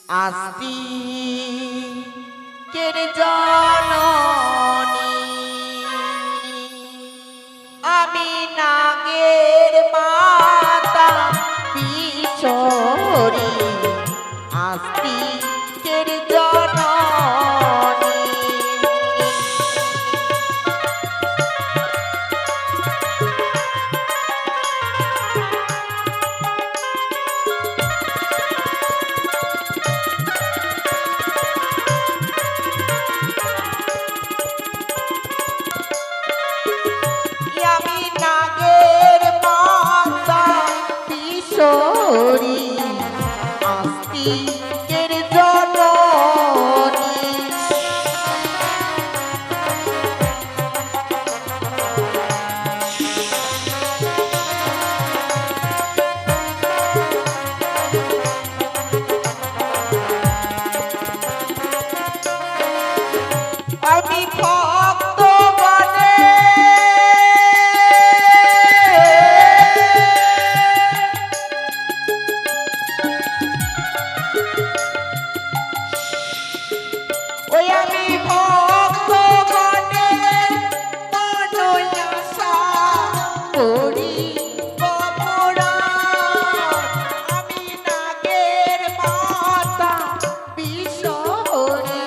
আস্তিকের জননী আমি নাগের মাতা বিশ্বরী আস্তিকের জননী আমি নাগের মাতা বিশ্বরী আস্তিকের জননী আমি ভক্তগণে ওই আমি ভক্তগণে মনোয়াসা করি আমি নাগের মাতা বিশ্বরী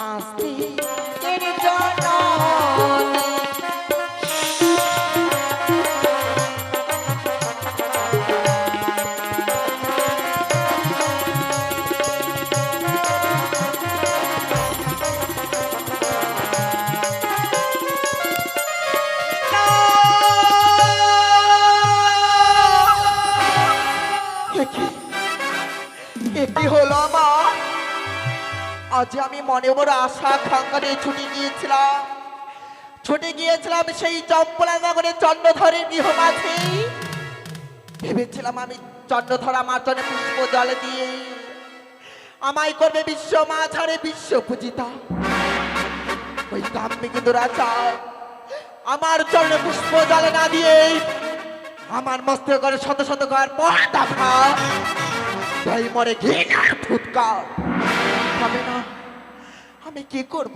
আস্তিকের জননী কি হলো মা আজ আমি মনে বড় আশা আকাঙ্ক্ষা নিয়ে ছুটে গিয়েছিলাম সেই চম্পলা নগরে চন্দ্রধরের গৃহ মাঝে ভেবেছিলাম আমি চন্দ্রধর আমার জন্য পুষ্প জল দিয়ে আমায় করবে বিশ্ব মাঝারে বিশ্ব পূজিতা ওই কাম্যিক দুরাচার আমার জন্য পুষ্প জল না দিয়ে আমার মস্তক করে শত শত ঘর পর্দা ভাব তাই মরে ঘৃণার ফুৎকার হবে না আমি কি করব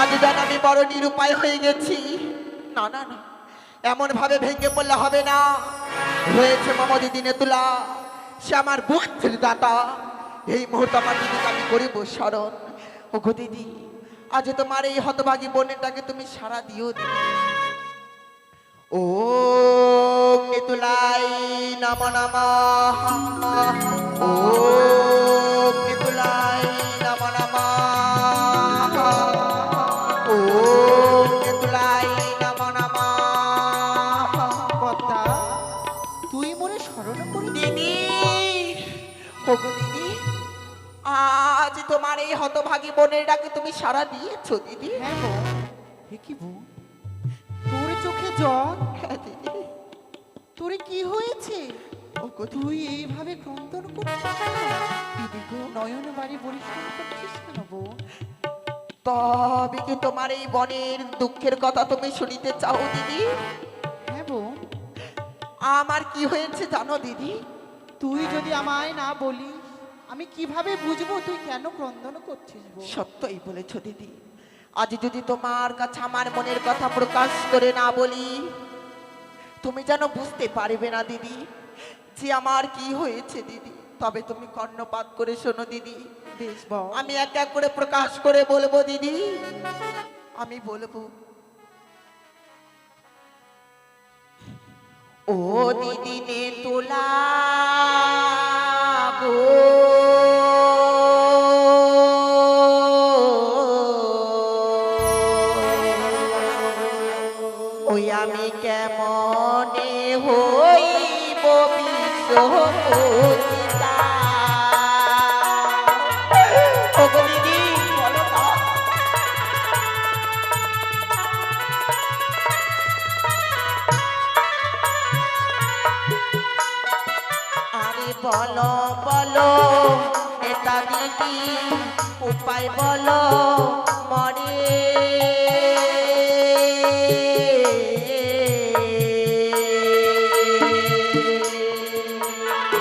আজ যেন আমি বড় নিরুপায় হয়ে গেছি না না না এমন ভাবে ভেঙে পড়লে হবে না হয়েছে মমদি দিনে তোলা সে আমার বুদ্ধির দাতা এই মুহূর্তে আমার দিদিকে আমি করিব স্মরণ ও গো দিদি আজ তোমার এই হতভাগী বোনেরটাকে তুমি সারা দিও দিদি ও কেতুলাই নমঃ নমঃ ও কেতুলাই নমঃ নমঃ ও কেতুলাই নমঃ নমঃ কথা তুই মনে স্মরণ করে দিদি ও গো দিদি আজ তোমার এই হতভাগী বোনের ডাকে তুমি সারা দিয়েছো দিদি হ্যাঁ বউ হে কি বউ তোর চোখে জল হ্যাঁ দিদি তোর কি হয়েছে ও গো তুই এইভাবে ক্রন্দন করছিস কেন দিদি গো নয়ন বাড়ি পরিশ্রম করছিস কেন বউ তবে কি তোমার এই বনের দুঃখের কথা তুমি শুনিতে চাও দিদি হ্যাঁ বউ আমার কি হয়েছে জানো দিদি তুই যদি আমায় না বলিস আমি কিভাবে বুঝবো তুই কেন ক্রন্দন করছিস বউ সত্যই বলেছ দিদি আজ যদি তোমার কাছে আমার মনের কথা প্রকাশ করে না বলি তুমি যেন বুঝতে পারবে না দিদি যে আমার কি হয়েছে দিদি তবে তুমি কর্ণপাত করে শোনো দিদি বেশ বল আমি এক এক করে প্রকাশ করে বলবো দিদি আমি বলবো ও দিদি নে তোলা গো ওই আমি কেমনে হইব বিশ্ব পূজিতা ও গো দিদি বলো না আরে বলো বলো নেতা দিদি উপায় বলো মরে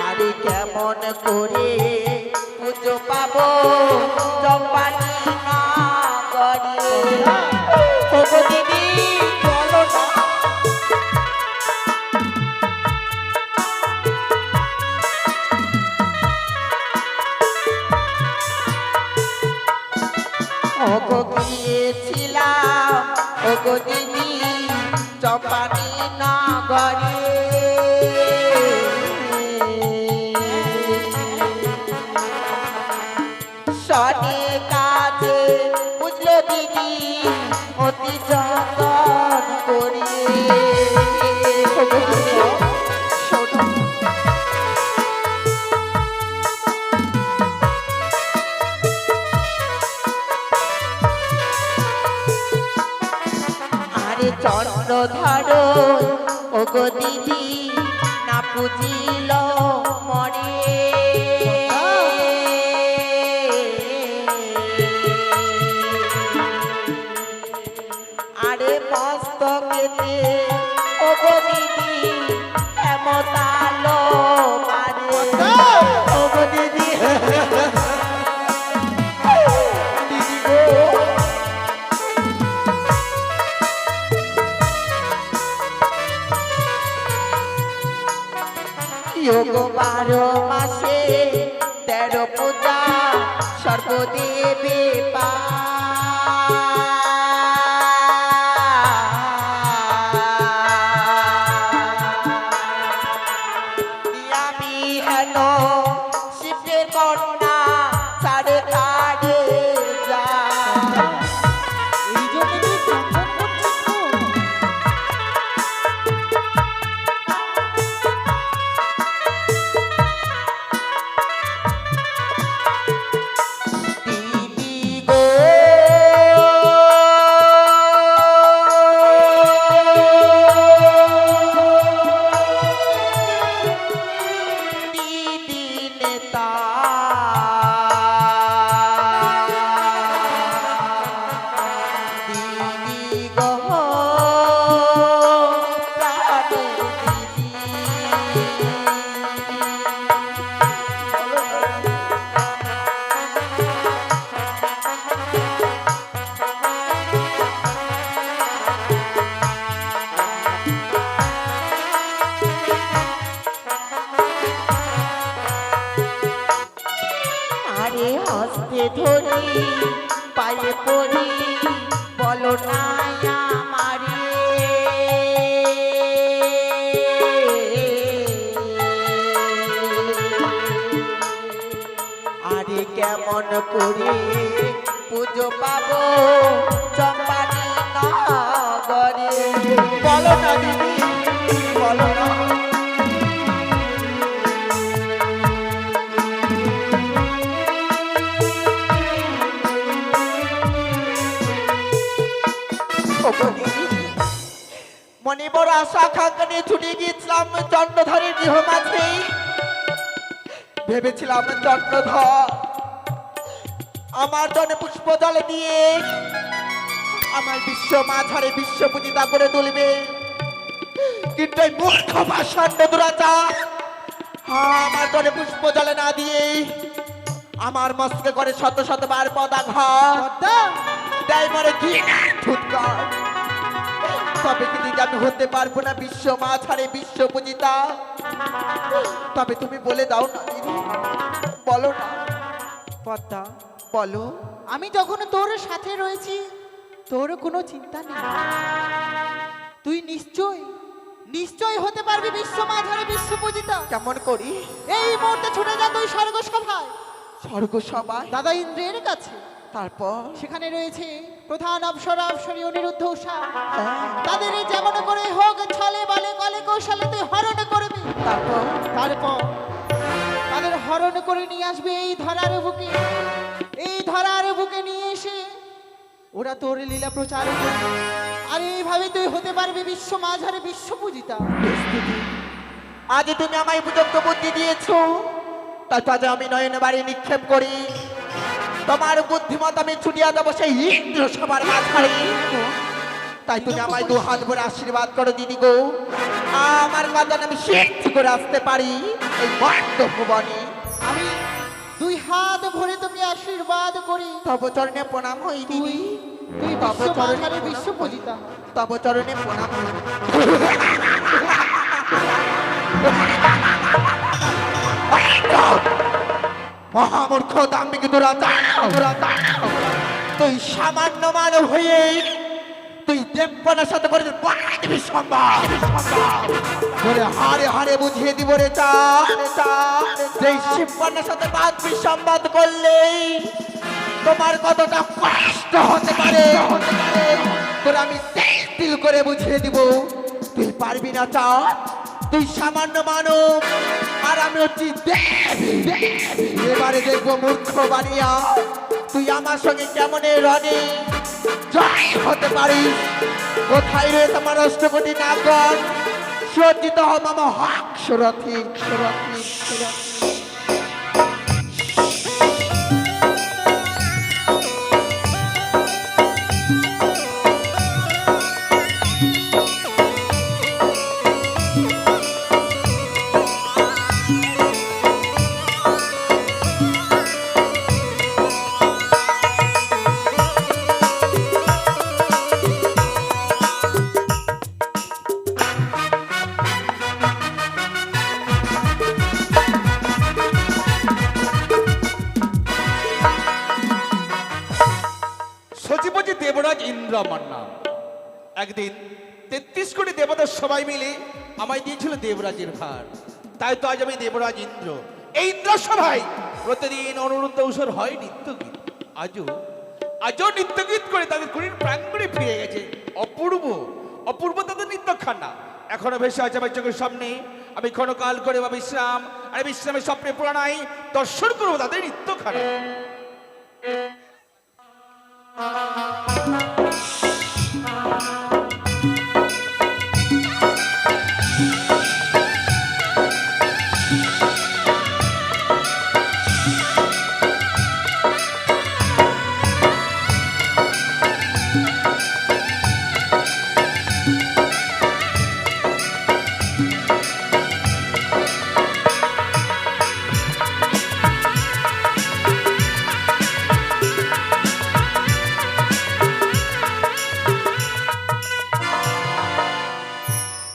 আরে কেমন করে পাবো চম্পানি নগরে। ওগো দিদি চলো না। ওগো গিয়েছিলাম ওগো দিদি চম্পানি নগরে। সনে কাজে বুঝলো দিদি অতি যতন করি। শোনো আরে চন্দ্রধর ওগো দিদি না পুজিল মরে। আরে মস্তকেতে ওগো দিদি হেমতালো মারে। ওগো দিদি দিদি গো যোগো 12 মাসে 13 পূজা সর্বদেবে পা। আমি হেন শিবের কন্যা ছাড়ে কাড়ে যা। এই জন্য তুই চন্দন করছিস তো? দিদি গো দিদি নেতা দিদি গো প্রাণে দিদি। আরে হস্তে ধরি পায়ে পড়ি বলো না আমারে। আরে কেমন করে পুজো পাবো চম্পানি নগরে। বলো না দিদি বলো না। ওগো দিদি, মনে বড় আশা আকাঙ্ক্ষা নিয়ে ছুটে গিয়েছিলাম চন্দ্রধরের গৃহ মাঝে। ভেবেছিলাম চন্দ্রধর আমার জন্য পুষ্প জল দিয়ে আমার বিশ্ব মাঝারে বিশ্ব পূজিতা করে তুলবে। কিন্তু এই মূর্খ পাষণ্ড দুরাচার আমার জন্য পুষ্প জলে না দিয়ে আমার মস্তকে করে শত শত বার পদাঘাত তাই মরে কি ফুটকার। তবে কি দিদি আমি হতে পারবো না বিশ্ব মাঝারে বিশ্ব পূজিতা? তবে তুমি বলে দাও না দিদি, বলো না। পদ্মা, বলো। আমি যখন তোর সাথে রয়েছি তোর কোনো চিন্তা নেই। তুই নিশ্চয় হতে পারবি বিশ্ব মাঝারে বিশ্ব পূজিতা। কেমন করি? এই মুহূর্তে ছুটে যা তুই স্বর্গ সভায়, স্বর্গ সবাই। দাদা ইন্দ্রের কাছে। তারপর সেখানে রয়েছে প্রধান অপ্সরা অপ্সরী অনিরুদ্ধ উষা। হ্যাঁ, তাদের যেমন করে হোক ছলে বলে কলে কৌশলে তুই হরণ করবি। তারপর তারপর তাদের হরণ করে নিয়ে আসবে এই ধরার বুকে। এই ধরার বুকে নিয়ে এসে ওরা তোর লীলা প্রচার করবে। আর এইভাবে তুই হতে পারবি বিশ্ব মাঝারে বিশ্ব পূজিতা। আজ তুমি আমায় উপযুক্ত বুদ্ধি দিয়েছো, তাই আজ আমি নয়ন বাড়ি নিক্ষেপ করি। তোমার বুদ্ধিমত আমি ছুটিয়া দেবো সেই ইন্দ্র সবার মাঝারে। তাই তুমি আমায় 2 হাত ভরে আশীর্বাদ করো দিদি গো। আমার কথা আমি সিদ্ধ করে আসতে পারি এই মর্ত ভুবনে। আমি 2 হাত ভরে তোকে আশীর্বাদ করি। তব চরণে প্রণাম হই তুই দিদি। তুই তব বিশ্ব চরণে মাঝারে প্রণাম বিশ্ব হই। পূজিতা। তব চরণে প্রণাম হই। মহামূর্খ দাম্ভিক দুরাচার, তুই সামান্য মানব হয়ে তুই দেবপনার সাথে করে দিবি সম্ভব বলে হারে হারে বুঝিয়ে দিব রে চা যে শিবপনার সাথে বাদ বিসম্বাদ করলেই তোমার কতটা কষ্ট হতে পারে তোর আমি তিল করে বুঝিয়ে দিব। তুই পারবি না চা, তুই সামান্য মানব আর আমি হচ্ছি দেবী। এবারে দেখবো মূর্খ বানিয়া তুই আমার সঙ্গে কেমন রণে জয় হতে পারিস। কোথায় রয়েছে আমার অষ্টকোটি নাগর, সজ্জিত হ মামা হক সুরথি সুরথি সুরথি। সচিবজি দেবরাজ ইন্দ্র আমার নাম। একদিন ৩৩ কোটি দেবতার সবাই মিলে আমায় দিয়েছিল দেবরাজের ভার। তাই তো আজ আমি দেবরাজ ইন্দ্র। এই ইন্দ্র সভায় প্রতিদিন অনুরুদ্ধ উষর হয় নিত্যগীত। আজও নিত্যগীত করে তাদের কুড়ির প্রাঙ্গণে ফিরে গেছে। অপূর্ব অপূর্ব তাদের নৃত্যখানা এখনো ভেসে আছে আমার চোখের সামনে। আমি ক্ষণকাল করে বা বিশ্রাম আর বিশ্রামের স্বপ্নে পুরানাই দর্শন করবো তাদের নৃত্যখানা।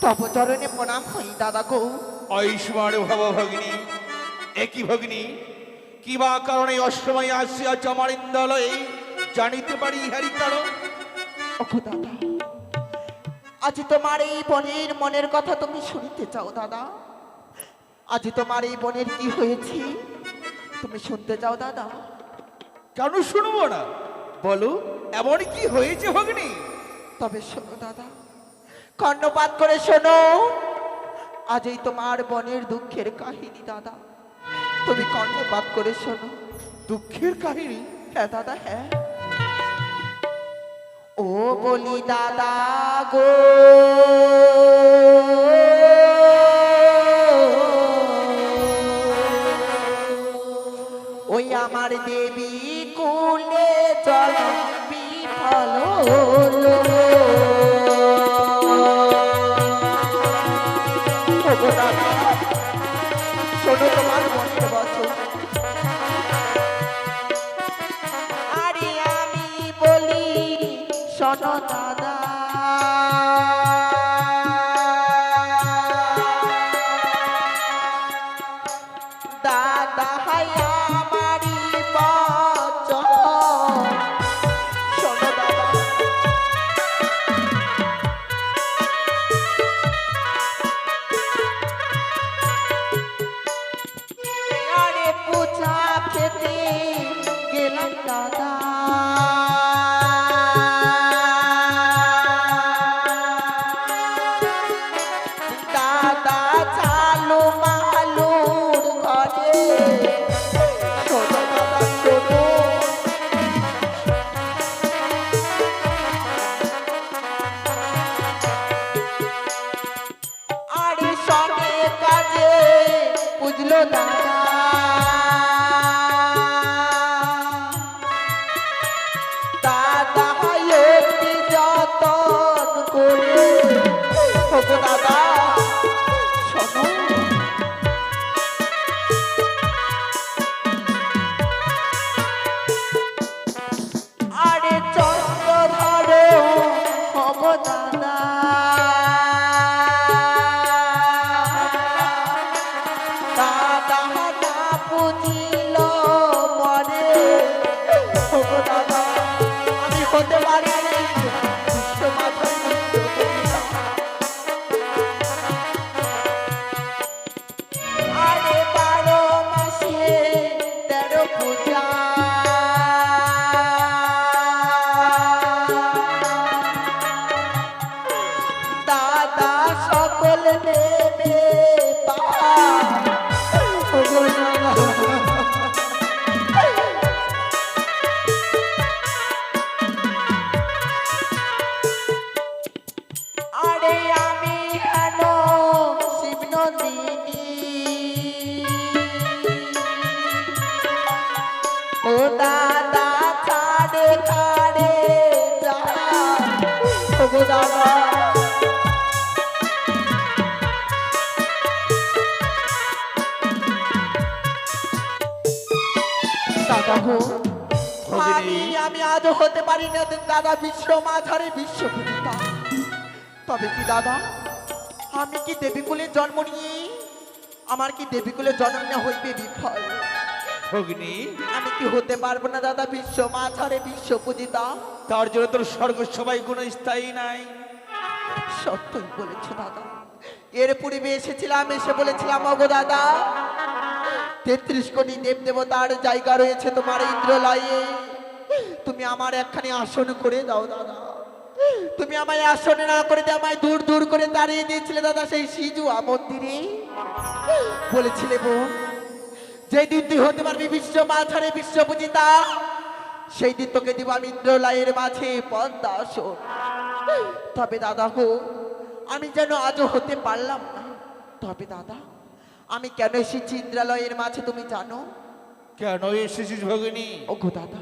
তব চরণে প্রণাম হই দাদা গো। আয়ুষ্মান ভব ভগিনী। একই ভগিনী, কি বা কারণে অসময়ে আসিয়াছ আমার ইন্দ্রালয়ে, জানিতে পারি ইহারি কারণ? ওগো দাদা, আজ তোমার এই বোনের মনের কথা তুমি শুনতে চাও দাদা? আজ তোমার এই বোনের কি হয়েছে তুমি শুনতে চাও দাদা? কেন শুনবো না, বলো এমন কি হয়েছে ভগিনী? তবে শোনো দাদা, কর্ণপাত করে শোনো। আজ এই তোমার বোনের দুঃখের কাহিনী দাদা, তুমি কর্ণপাত করে শোনো। দুঃখের কাহিনী? হ্যাঁ দাদা হ্যাঁ। ও বলি দাদা গো, ওই আমার দেবী কুলে জল বিফল হলো। ওগো দাদা, শোনো তোমার মনের বচন। আরে আমি বলি শোনো দাদা, দাদা হাই আমারি বচন শোনো দাদা। আরে পূজা খেতে গেলাম দাদা, ও দাদা ছাড়ে ছাড়ে যা ও গো দাদা দাদা গো আমি আজও হতে পারি না দাদা বিশ্ব মাঝারে বিশ্ব পিতা। তবে কি দাদা আমি কি দেবীকুলে জন্ম নিয়ে আমার কি দেবীকুলে জন্ম না হইবে বিফল? ভগিনী আমি কি হতে পারবো না দাদা বিশ্ব মাঝারে বিশ্ব পূজিতা? তার জন্য তোর স্বর্গ সবাই কোনো স্থায়ী নাই। সত্যই বলেছো দাদা। এর পূর্বে এসেছিলাম, এসে বলেছিলাম ওগো দাদা 33 কোটি দেব দেবতার জায়গা রয়েছে তোমার ইন্দ্রলয়ে, তুমি আমার একখানি আসন করে দাও দাদা। তুমি আমায় আসনে না করে দিয়ে আমায় দূর দূর করে দাঁড়িয়ে দিয়েছিলে দাদা সেই সিজুয়া মন্দিরে। বলেছিলে বোন যেদিন তুই হতে পারবি বিশ্ব মাঝারে বিশ্ব পূজিতা সেই দিন তোকে দিব আমি ইন্দ্রলয়ের মাঝে পদ্মা আসন। তবে দাদা গো আমি যেন আজও হতে পারলাম না। তবে দাদা আমি কেন এসেছি ইন্দ্রালয়ের মাঝে তুমি জানো? কেন এসেছিস ভগিনী? ওগো দাদা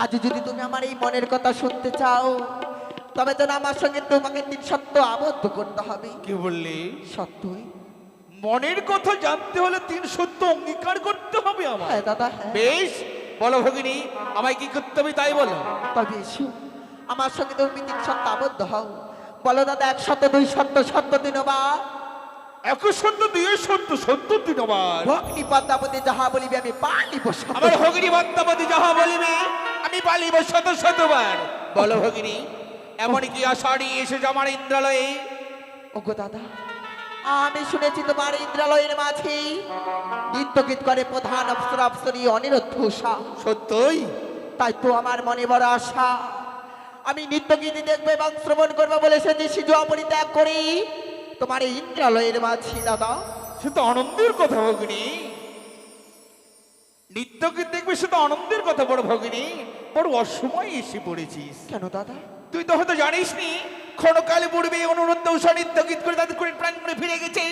আজ যদি তুমি আমার এই মনের কথা শুনতে চাও তবে যেন আমার সঙ্গে তোমাকে 3 সত্য আবদ্ধ করতে হবে। কি বললি? সত্যই। মনের কথা জানতে হলে 3 সত্য অঙ্গীকার করতে হবে আমার। হ্যাঁ দাদা হ্যাঁ। বেশ বলো ভগিনী আমায় কি করতে হবে তাই বলো। তবে এসো আমার সঙ্গে তুমি 3 সত্য আবদ্ধ হও। বলো দাদা 1 সত্য 2 সত্য সত্য 3 বা 1 সত্য 2 সত্য সত্য 3 বার। ভগ্নি পদ্মাবতী যাহা বলিবে আমি পালিব শত। আমার ভগিনী পদ্মাবতী যাহা বলিবে আমি পালিব শত শতবার। বলো ভগিনী এমন কি আষাঢ়ি এসেছে আমার ইন্দ্রালয়ে? ওগো দাদা আমি শুনেছি তোমার ইন্দ্রালয়ের মাঝে নৃত্যগীত করে প্রধান অপ্সরা অপ্সরী অনিরুদ্ধ উষা। সত্যই? তাই তো আমার মনে বড় আশা আমি নৃত্যগীত দেখবো এবং শ্রবণ করবো বলে সেটি সিজুয়া পরিত্যাগ করি তোমার এই ইন্দ্রালয়ের মাঝে দাদা। সে তো আনন্দের কথা ভগিনী। নৃত্যকে দেখবে সে তো আনন্দের কথা বড় ভগিনী। বড় অসময় এসে পড়েছিস। কেন দাদা? তুই তো হয়তো জানিস নি ক্ষণকালে পূর্বে অনুরুদ্ধ উষা নৃত্যগীত করে তাদের করে প্রাণ মনে ফিরে গেছে।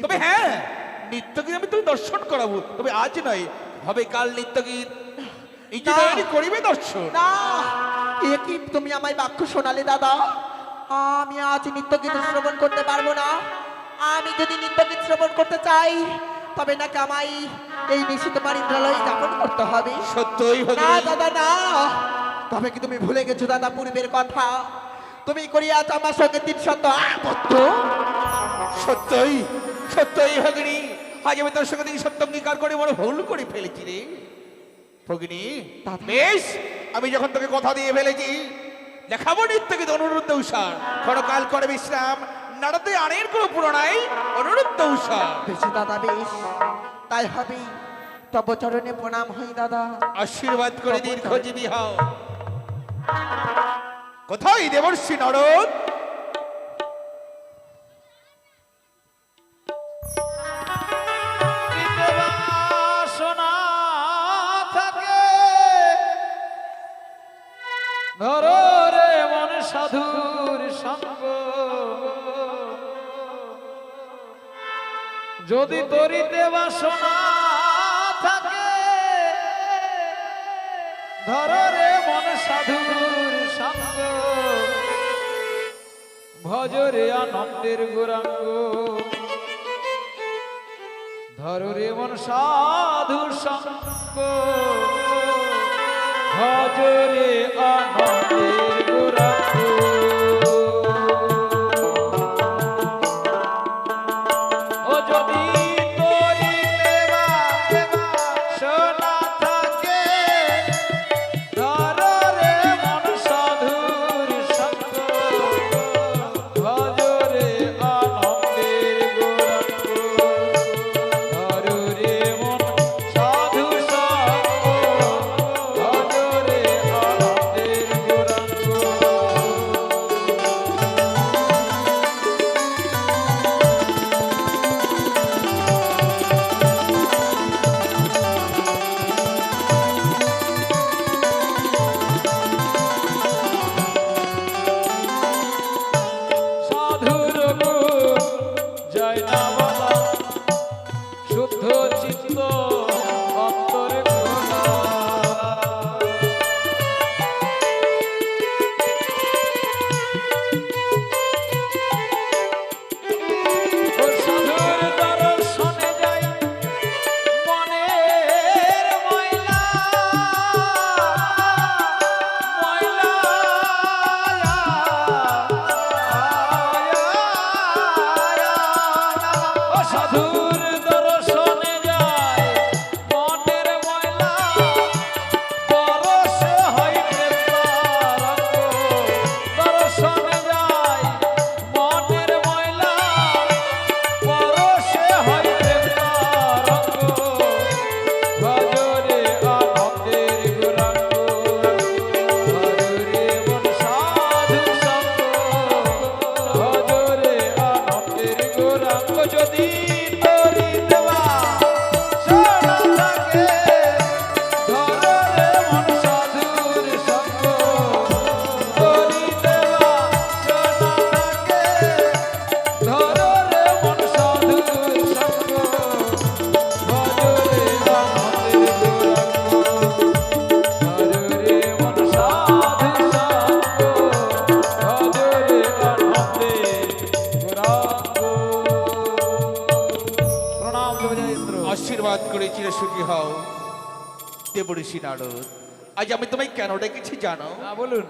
তবে হ্যাঁ নৃত্যগীত আমি তুই দর্শন করাবো, তবে আজ নয় হবে কাল নৃত্যগীত করিবে দর্শন। না এ কি তুমি আমায় বাক্য শোনালে দাদা? আমি আজ নৃত্যগীত শ্রবণ করতে পারবো না। আমি যদি নৃত্যগীত শ্রবণ করতে চাই তবে নাকি আমায় এই নিশি তোমার ইন্দ্রালয়ে যাপন করতে হবে। সত্যই না ভগিনী। দাদা না। তবে কি তুমি ভুলে গেছো দাদা পূর্বের কথা? তুমি করিয়াছ আমার সঙ্গে 3 সত্য আবদ্ধ। সত্যই সত্যই ভগিনী। আজ আমি তোর সঙ্গে 3 সত্য অঙ্গীকার করে বড় ভুল করে ফেলেছি রে ভগিনী। দাদা। বেশ আমি যখন তোকে কথা দিয়ে ফেলেছি দেখাবো নৃত্যগীত অনুরুদ্ধ উষা। ক্ষণকাল করে বিশ্রাম নাড়াতে আনের কোনো পুরনাই অনুরুদ্ধ উষা। বেশ দাদা বেশ তাই হবে। তব চরণে প্রণাম হই দাদা। আশীর্বাদ করে দীর্ঘজীবী হও। কোথায় দেবর্ষি নরদ? ধরো রে মন সাধুর সঙ্গ, যদি তরিতে বাসনা থাকে ধরো রে মন সাধুর সঙ্গ, ভজরে আনন্দের গৌরাঙ্গ, ধরো রে মন সাধুর সঙ্গ, ভজরে আনন্দের গৌরাঙ্গ। ও যদি তরিতে বাসনা থাকে ধরো রে মন সাধুর সঙ্গ, ভজরে আনন্দের গৌরাঙ্গ, ধরো রে মন সাধুর সঙ্গ, ভজরে আনন্দের গৌরাঙ্গ। দেবঋষি নারদ, আজ আমি তোমায় কেন ডেকেছি জানো? বলুন।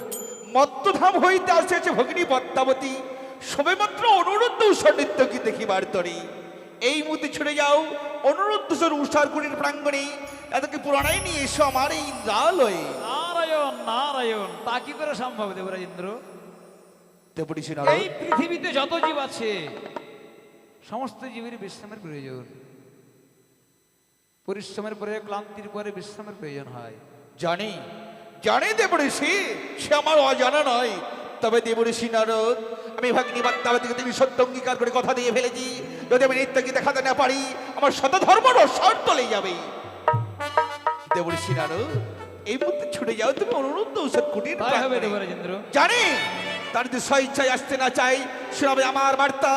মত্তধাম হইতে আসিয়াছে ভগিনী পদ্মাবতী, সবেমাত্র অনুরুদ্ধ উষার নৃত্য কি দেখিবার তরে। এই মুহূর্তে ছুটে যাও অনুরুদ্ধ উষার কুটির প্রাঙ্গণে, এতকে পুরাণায় নিয়ে এসো আমার এই ইন্দ্রালয়ে। নারায়ণ নারায়ণ, তা কি করে সম্ভব দেবরাজ ইন্দ্র? দেবঋষি নারদ, এই পৃথিবীতে যত জীব আছে সমস্ত জীবের বিশ্রামের প্রয়োজন। পরিশ্রমের পরে ক্লান্তির পরে বিশ্রামের প্রয়োজন হয়। জানি জানি দেবঋষি, সে আমার অজানা নয়। তবে দেবঋষি নারদ, আমি ভগিনী পদ্মাবতীকে তুমি সত্য অঙ্গীকার করে কথা দিয়ে ফেলেছি, যদি আমি নৃত্যকে দেখাতে না পারি আমার শত ধর্ম রসার তলে যাবে। দেবঋষি নারদ, এই মুহূর্তে ছুটে যাও তুমি অনুরুদ্ধ উষার কুটির তাই হবে প্রাঙ্গণে। দেবরাজ ইন্দ্র। জানি তার যদি স্বেচ্ছায় আসতে না চাই, শোনাবে আমার বার্তা।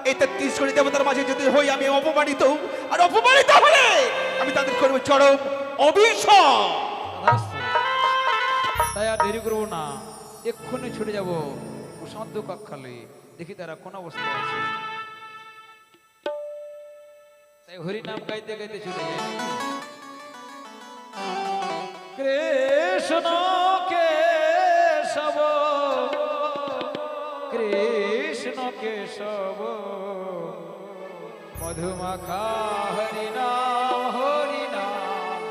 এই 33 কোটি দেবতার মাঝে যদি হই আমি অপমানিত, আর অপমানিত হলে আমি তাদের করবো চরম অভিশাপ। তথাস্তু। তাই আর দেরি করবো না, এক্ষুনি ছুটে যাব প্রশান্ত কক্ষালয়ে, দেখি তারা কোন অবস্থায় আছে। তাই হরিনাম গাইতে গাইতে ছুটে যাই। কৃষ্ণ কেশব কৃষ্ণ কেশব মধুমাখা হরিনাম হরিনাম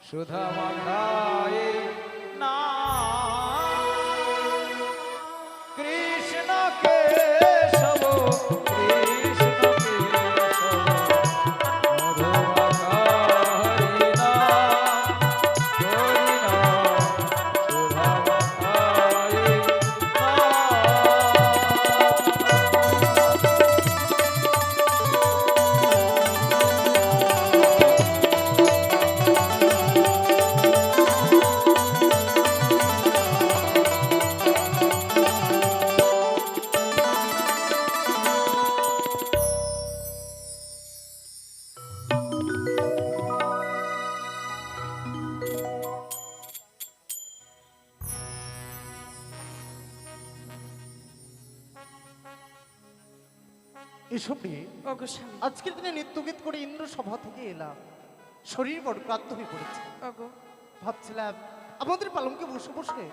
সুধা মাখায় না। কৃষ্ণ কেশব কৃষ্ণ কেশব মধুমাখা হরিনাম হরিনাম সুধা মাখায় না। এসব নিয়ে ওগো স্বামী, আজকের দিনে নৃত্যগীত করে ইন্দ্র সভা থেকে এলাম, শরীর বড় ক্লান্ত হয়ে পড়েছে। ওগো ভাবছিলাম আমাদের পালঙ্কে বসে বসে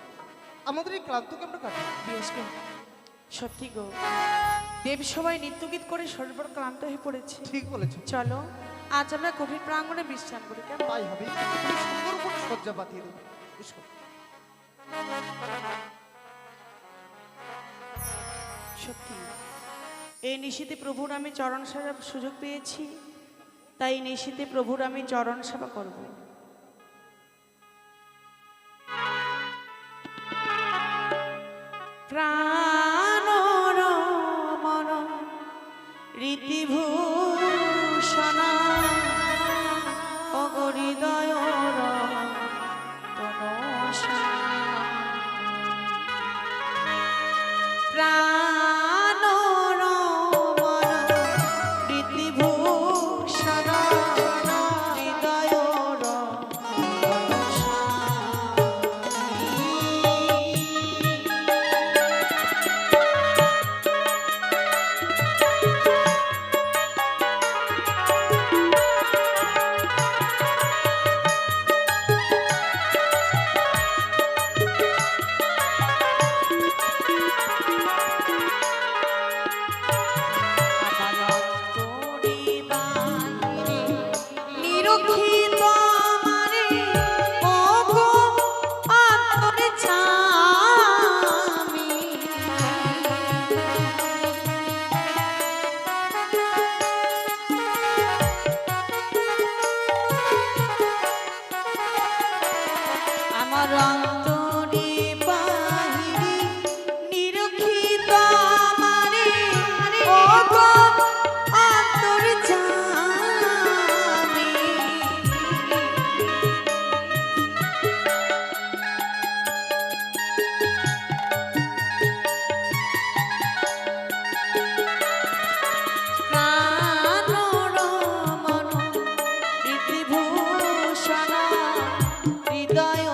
আমাদের এই ক্লান্তকে আমরা কাটাই। বেশ গো, সত্যি গো, দেব সবাই নৃত্যগীত করে শরীর বড় ক্লান্ত হয়ে পড়েছে। ঠিক বলেছো, চলো আজ আমরা কুটির প্রাঙ্গণে বিশ্রাম করি, কেমন? তাই হবে। তুমি সুন্দর করে সজ্জা পাতিয়ে দেবে। এসো। সত্যি এই নিশীতে প্রভুর আমি চরণ সেবার সুযোগ পেয়েছি, তাই নিশীতে প্রভুর আমি চরণ সেবা করব। প্রাণ মন রীতিভূষণ অগরিদয় প্রাণ মন রীতিভূষণ হৃদয় নিরক্ষিত আমারে ওগো অন্তরে ছামি আমার অন্তরে বাহিরে নিরক্ষিত আমারে ওগো অন্তরে ছামি প্রাণ মন রীতিভূষণ হৃদয়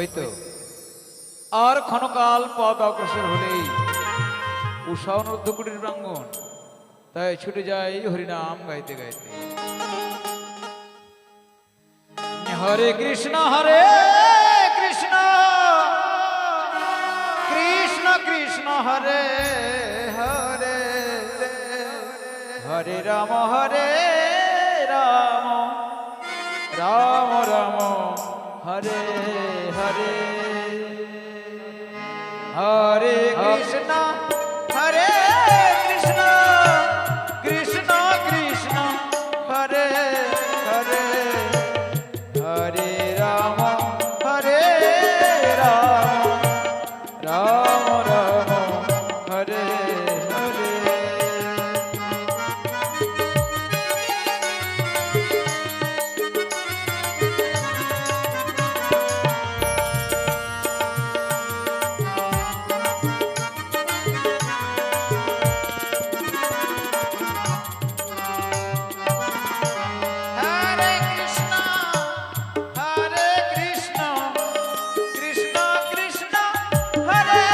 হয়তো আর ক্ষণকাল পদ অগ্রসর হলেই উষা অনুরুদ্ধকুটির প্রাঙ্গণ, তাই ছুটে যাই হরিনাম গাইতে গাইতে। হরে কৃষ্ণ কৃষ্ণ কৃষ্ণ কৃষ্ণ হরে হরে, হরে রাম রাম রাম হরে হরে, হরে কৃষ্ণ কৃষ্ণ কৃষ্ণ কৃষ্ণ হরে হরে, হরে রাম রাম রাম হরে হরে। হরে কৃষ্ণ কৃষ্ণ কৃষ্ণ হরে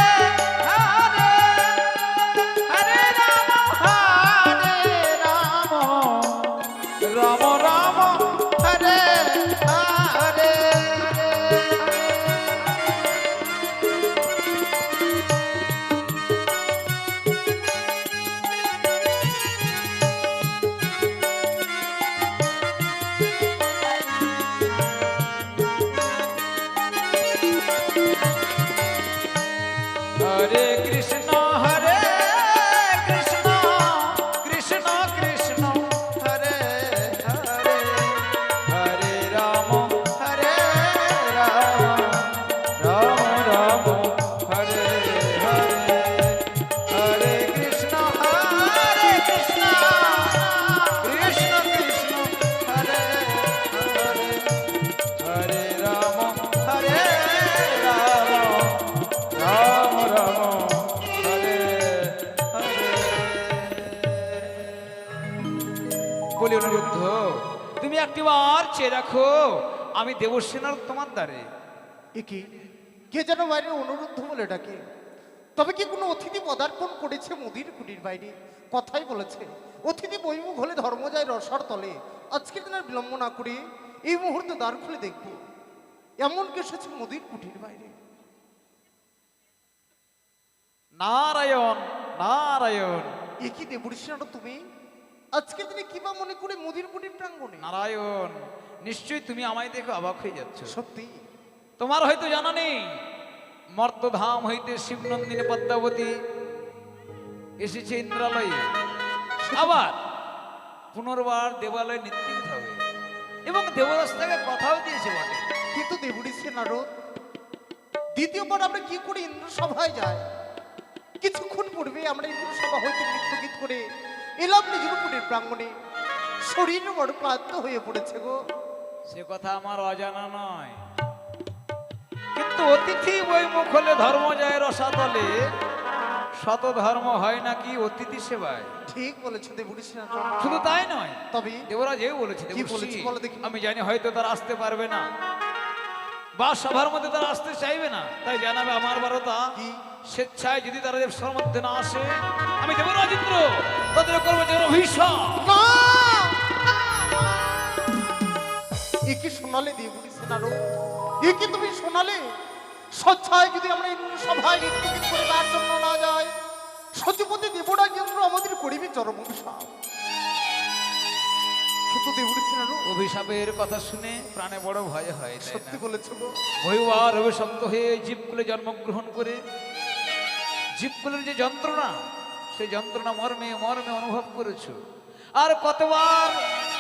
হরে, হরে রাম রাম রাম হরে হরে। হরে কৃষ্ণ কৃষ্ণ কৃষ্ণ কৃষ্ণ হরে হরে, হরে রাম রাম রাম হরে হরে, হরে কৃষ্ণ কৃষ্ণ কৃষ্ণ কৃষ্ণ হরে হরে, হরে রাম রাম রাম হরে হরে। বলি অনুরুদ্ধ, তুমি একটিবার চেয়ে রাখো, আমি দেবসেনার তোমার দ্বারে। একে কে যেন বাইরে অনুরুদ্ধ বলে ডাকে? তবে কি কোনো অতিথি পদার্পণ করেছে মোদির কুটির বাইরে? কথাই বলেছে অতিথি বহিমুখ হলে ধর্ম যায় রসার তলে। আজকের দিনের বিলম্ব না করে এই মুহূর্তে দ্বার খুলে দেখবো এমন কে এসেছে মোদির কুটির বাইরে। নারায়ণ নারায়ণ একই দেবরিষ্ণ তুমি আজকের দিনে কিবা মনে করে মোদির কুটির প্রাঙ্গণে? নারায়ণ, নিশ্চয়ই তুমি আমায় দেখে অবাক হয়ে যাচ্ছ। সত্যি তোমার হয়তো জানা নেই, মর্তধাম হইতে শিবনন্দিনী পদ্মাবতী এসেছে ইন্দ্রালয়ে, আবার পুনর্বার দেবালয়ে নিত্যিত হবে এবং দেবদাস তাকে কথাও দিয়েছে বটে। কিন্তু দেবরিষ্ণ নারদ, দ্বিতীয়বার আমরা কি করে ইন্দ্র সভায় যাই? কিছুক্ষণ পূর্বে আমরা ইন্দ্র সভা হইতে নৃত্যগীত করে এলাম নিজের কুটির প্রাঙ্গণে। শরীর বড় ক্লান্ত হয়ে পড়েছে গো। সে কথা আমার অজানা নয়, কিন্তু অতিথি বৈমুখ হলে ধর্ম যায় রসাতলে, শত ধর্ম হয় নাকি অতিথি সেবায়। ঠিক বলেছো দেবরিষ্ণ নারদ। শুধু তাই নয়, তবে দেবরাজ এও বলেছে, কি বলেছে বলো দেখি। আমি জানি হয়তো তারা আসতে পারবে না বা সভার মধ্যে তারা আসতে চাইবে না, তাই জানাবে আমার বারতা কি? স্বেচ্ছায় যদি তারা দেবসভার মধ্যে না আসে, আমি দেবরাজ ইন্দ্র তাদের করবো যেন অভিশাপ। না! একে শোনালে দেবরিষ্ণ নারদ, একে তুমি শোনালে? স্বেচ্ছায় যদি আমরা ইন্দ্র সভায় নৃত্যগীত করে তার জন্য না যাই, সচিপতি দেবরাজ ইন্দ্র আমাদের করিবে চরম অভিশাপ। সত্য দেবরিষ্ণ নারদ, অভিশাপের কথা শুনে প্রাণে বড় ভয় হয়, তাই সত্যি না? বলেছো গো। বহুবার অভিশপ্ত হয়ে জীবকুলে জন্মগ্রহণ করে জীবকুলের যে যন্ত্রণা, সেই যন্ত্রণা মর্মে মর্মে অনুভব করেছো। আর কতবার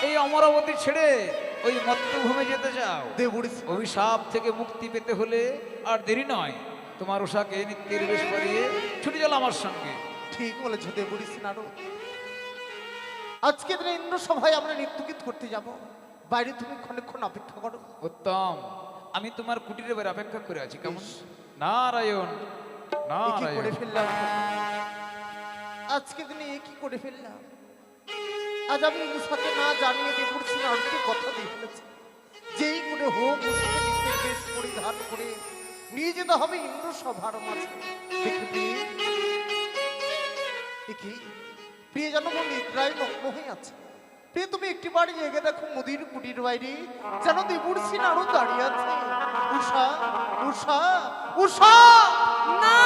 এই অমরাবতী ছেড়ে ওই মত্তভূমে যেতে চাও। দেবরিষ্ণ অভিশাপ থেকে মুক্তি পেতে হলে আর দেরি নয়, তোমার উষাকে নিত্যের বেশ করিয়ে ছুটে চলো আমার সঙ্গে। ঠিক বলেছো দেবরিষ্ণ নারদ। আজকে দিনে ইন্দ্র সভায় আমরা নৃত্যগীত করতে যাব, বাইরে তুমি ক্ষণেক্ষণ অপেক্ষা করো। উত্তম, আমি তোমার কুটিরে বাইরে অপেক্ষা করে আছি, কেমন? নারায়ণ এ কি করে নারায়ণ। ফেললাম? আজকে দিনে এ কি করে ফেললাম? আজ আমি মুসাকে না জানিয়ে দেবরিষ্ণ নারদকে কথা দিয়ে ফেলেছি, যেই করে হোক মুসাকে নিত্যের বেশ পরিধান করে নিয়ে যেতে হবে ইন্দ্র সভার মাঝে। দেখি প্রিয়ে, দেখি প্রিয় যেন মন নিদ্রায় মগ্ন হয়ে আছে। প্রিয় তুমি একটি বাড়ি জেগে দেখো মুদির কুটির বাইরে যেন দেবুরসিন আরো দাঁড়িয়ে আছে। উষা, উষা, উষা! না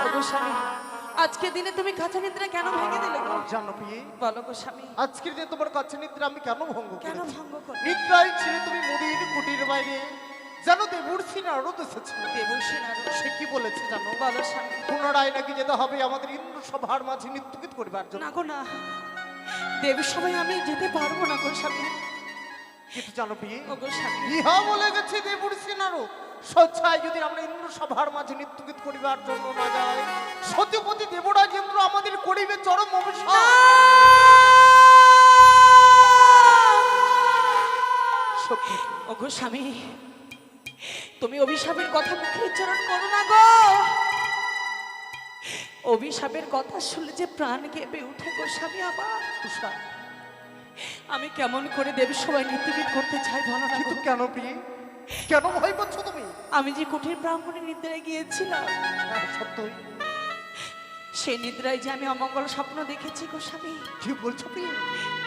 ওগো স্বামী, আজকের দিনে তুমি কাঁচা নিদ্রা কেন ভেঙে দিলে গো? জানো প্রিয়ে, বলো গো স্বামী, আজকের দিন তোমার কাছে নিদ্রা আমি কেন ভঙ্গ কেন করেছি? ভঙ্গ করলে? নিদ্রায় ছিলে তুমি মুদির কুটির বাইরে যেন দেবুরসিন আরো এসেছিল। দেবর্ষী নারদ, সে কি বলেছে জানো? বলো স্বামী। পুনরায় নাকি যেতে হবে আমাদের ইন্দ্র সভার মাঝে নৃত্যগীত করবার জন্য। না গো না, দেব সবাই আমি যেতে পারবো না গো স্বামী। কিন্তু জানো প্রিয়ে, ওগো স্বামী, ইহা বলে গেছে দেবর্ষি নারদ স্বেচ্ছায় যদি আমরা ইন্দ্র সভার মাঝে নৃত্যগীত করিবার জন্য না যাই, সত্যপতি দেবরাজ ইন্দ্র আমাদের করিবে চরম অভিশাপ। সত্যি ওগো স্বামী, তুমি অভিশাপের কথা মুখে উচ্চারণ করো না গো। অভিশাপের কথা শুনলে যে প্রাণ কেঁপে উঠে গো স্বামী। আবার উষা, আমি কেমন করে দেব সবাই নৃত্যগীত করতে চাই বলো না কিন্তু গো? কেন প্রিয়ে, কেন ভয় পাচ্ছ তুমি? আমি যে কুঠির ব্রাহ্মণের নিদ্রায় গিয়েছিলাম, হ্যাঁ, সত্যই। সেই নিদ্রায় যে আমি অমঙ্গল স্বপ্ন দেখেছি গো স্বামী। কি বলছো প্রিয়ে?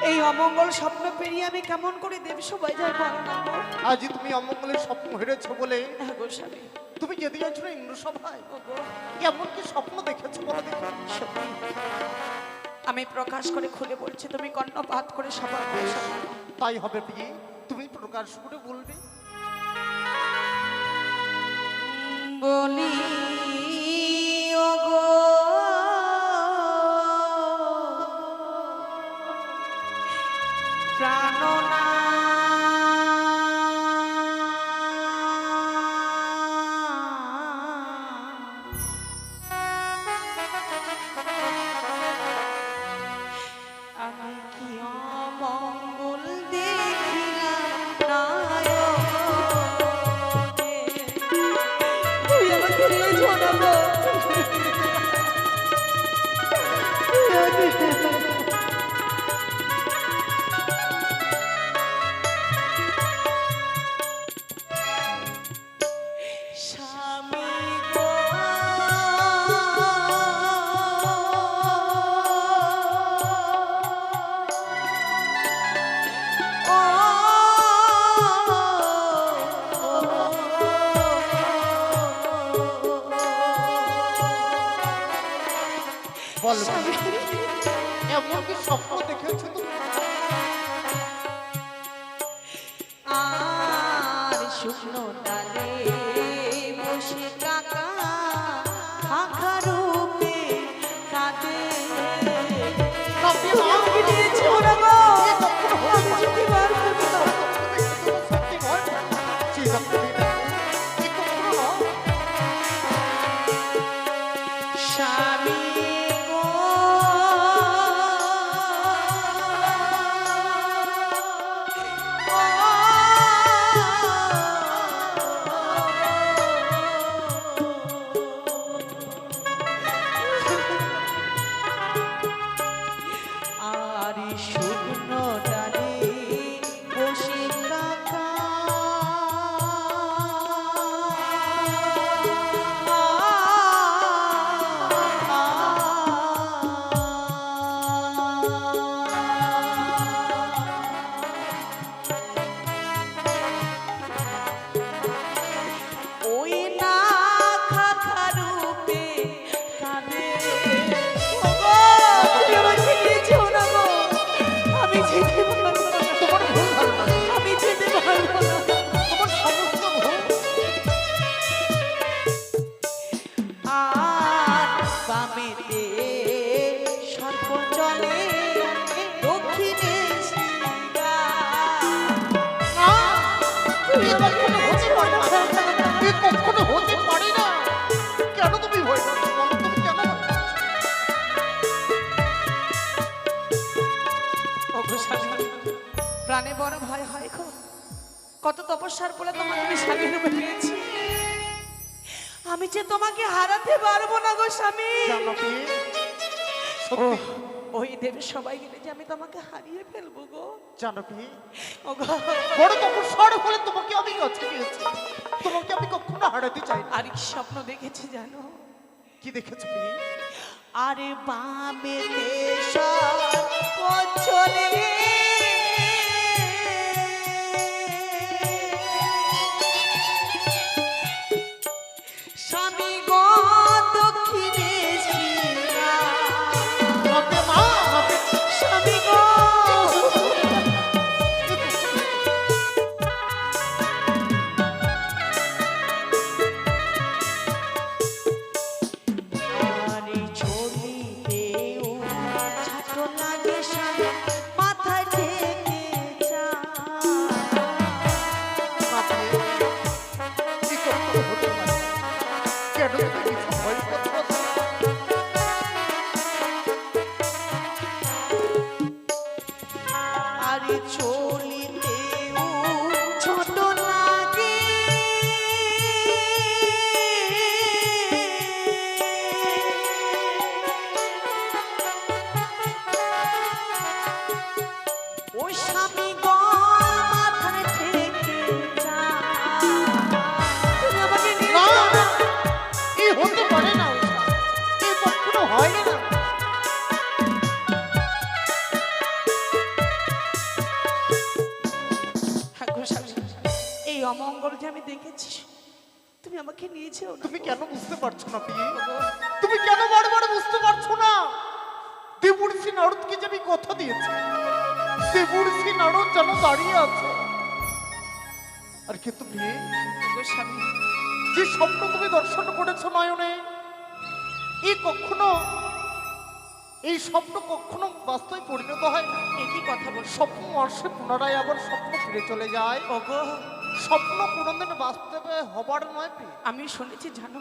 এই অমঙ্গল স্বপ্ন পেরিয়ে আমি কেমন করে দেব সবাই যাই বলো না গো? আজ তুমি অমঙ্গলের স্বপ্ন হেরেছো বলে হ্যাঁ গো স্বামী। তুমি যেতে যাচ্ছ না ইন্দ্র সভায়, ওগো, কেমন কি স্বপ্ন দেখেছো বলো দেখি? সত্যি আমি প্রকাশ করে খুলে বলছি, তুমি কর্ণপাত করে সবার বলো স্বামী। তাই হবে প্রিয়ে, তুমি প্রকাশ করে বলবে। বলি ওগো প্রাণনা আমি কি অমঙ্গল দেখিলাম না তুই আমাকে নিয়ে শোনাবো। স্বামী গো বল এমন কি স্বপ্ন দেখেছো তুমি? আর শুকনো ডালে বসে কাকা খাখা রূপে কাঁদে। কাঁদে না? আমাকে নিয়েছে ওরা গো। আমি যেতে পারবো না। সত্যি ভয় চিন্তা করি না, কি করবো না? স্বামী গো আর শুকনো ডালে বসে কাকা ওই না খাখা রূপে কাঁদে। ওগো, তুমি আমাকে নিয়ে যেও না গো। আমি যেতে পারবো না। তোমার ভুল ধারণা, আমি যেতে পারবো না। তোমার সমস্ত ভুল। আর বামেতে সর্প চলে, দক্ষিণে শিরা। তুমি আমার কোনো হতে পারে না, তুমি কখনো হতে পারে না। কেন তুমি ভয় পাচ্ছ বলো? তুমি কেন ভয় পাচ্ছ? ওগো স্বামী, প্রাণে বড় ভয় হয় গো। কত তপস্যার ফলে তোমাকে আমি স্বামী রূপে পেয়েছি। আমি যে তোমাকে হারাতে পারবো না গো স্বামী। জানো কি? সত্যি ওই দেবের সবাই গেলে যে আমি তোমাকে হারিয়ে ফেলবো গো। জানবি ও গো, বড় তপস্যার ফলে তোমাকে আমি কাছে পেয়েছি, তোমাকে আমি কখনো হারাতে চাই না। আর কি স্বপ্ন দেখেছি জানো? কি দেখেছো তুমি? আরে বামে দেশার পছনে স্বামী গো দক্ষিণে আমাকে মা, আমাকে স্বামী গো আরে চলিতেও ছাত লাগে স্বামী মাথায় ঠেকে যায়। মাকে কি কখনো হতে পারে না। কেন তুমি কিছু ভয় করছো? আরে চলিতেও ছোট লাগে ও স্বামী গো মাথায় ঠেকে যায়। তুমি আমাকে নিয়ে না, যাও। না, এ হতে পারে না উষা, এ কখনো হয় না। হ্যাঁ গো স্বামী, এই অমঙ্গল যে আমি দেখেছি, তুমি আমাকে নিয়ে যেও না তুমি গো। কেন বুঝতে পারছো না পিয়ে? তুমি কেন বারবার বুঝতে পারছো না? দেবর্ষি নারদকে যে আমি কথা দিয়েছি, দেবর্ষি নারদ যেন দাঁড়িয়ে আছে। আর কিন্তু প্রিয়ে, গো স্বামী, যে স্বপ্ন তুমি দর্শন করেছো নয়নে, এই স্বপ্ন কখনো বাস্তবে পরিণত হয় না। একই কথা বল। স্বপ্ন আসে, পুনরায় আবার স্বপ্ন ফিরে চলে যায়। ওগো, স্বপ্ন কোনোদিন বাস্তবে হবার নয় প্রিয়ে। আমি শুনেছি জানো,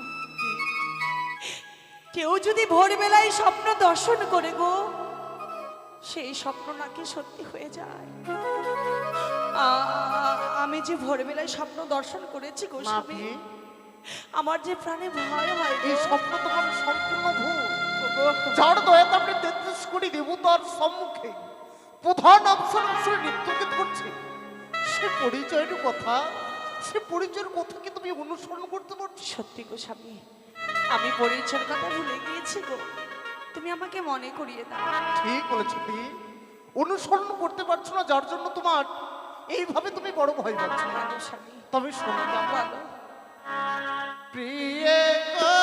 কেউ যদি ভোরবেলায় স্বপ্ন দর্শন করে গো, সেই স্বপ্ন নাকি সত্যি হয়ে যায়। আমি যে ভোরবেলায় স্বপ্ন দর্শন করেছি গো না স্বামী, প্রিয়ে, আমার যে প্রাণে ভয় হয় গো। এই স্বপ্ন তোমার সম্পূর্ণ ভুল। ওগো, যার দয়াতে আপনি 33 কোটি দেবতার সম্মুখে প্রধান অপশন নৃত্যকে ধরছে, সে পরিচয়ের কথা, সে পরিচয়ের কথা কি তুমি অনুসরণ করতে পারছো? সত্যি গো স্বামী, আমি পরিচয়ের কথা ভুলে গিয়েছি গো, তুমি আমাকে মনে করিয়ে দাও। ঠিক বলেছো প্রিয়ে, অনুসরণ করতে পারছো না, যার জন্য তোমার এইভাবে তুমি বড় ভয় পাচ্ছ। হ্যাঁ গো স্বামী, তবে শোনো না, বলো। প্রিয়ে গো,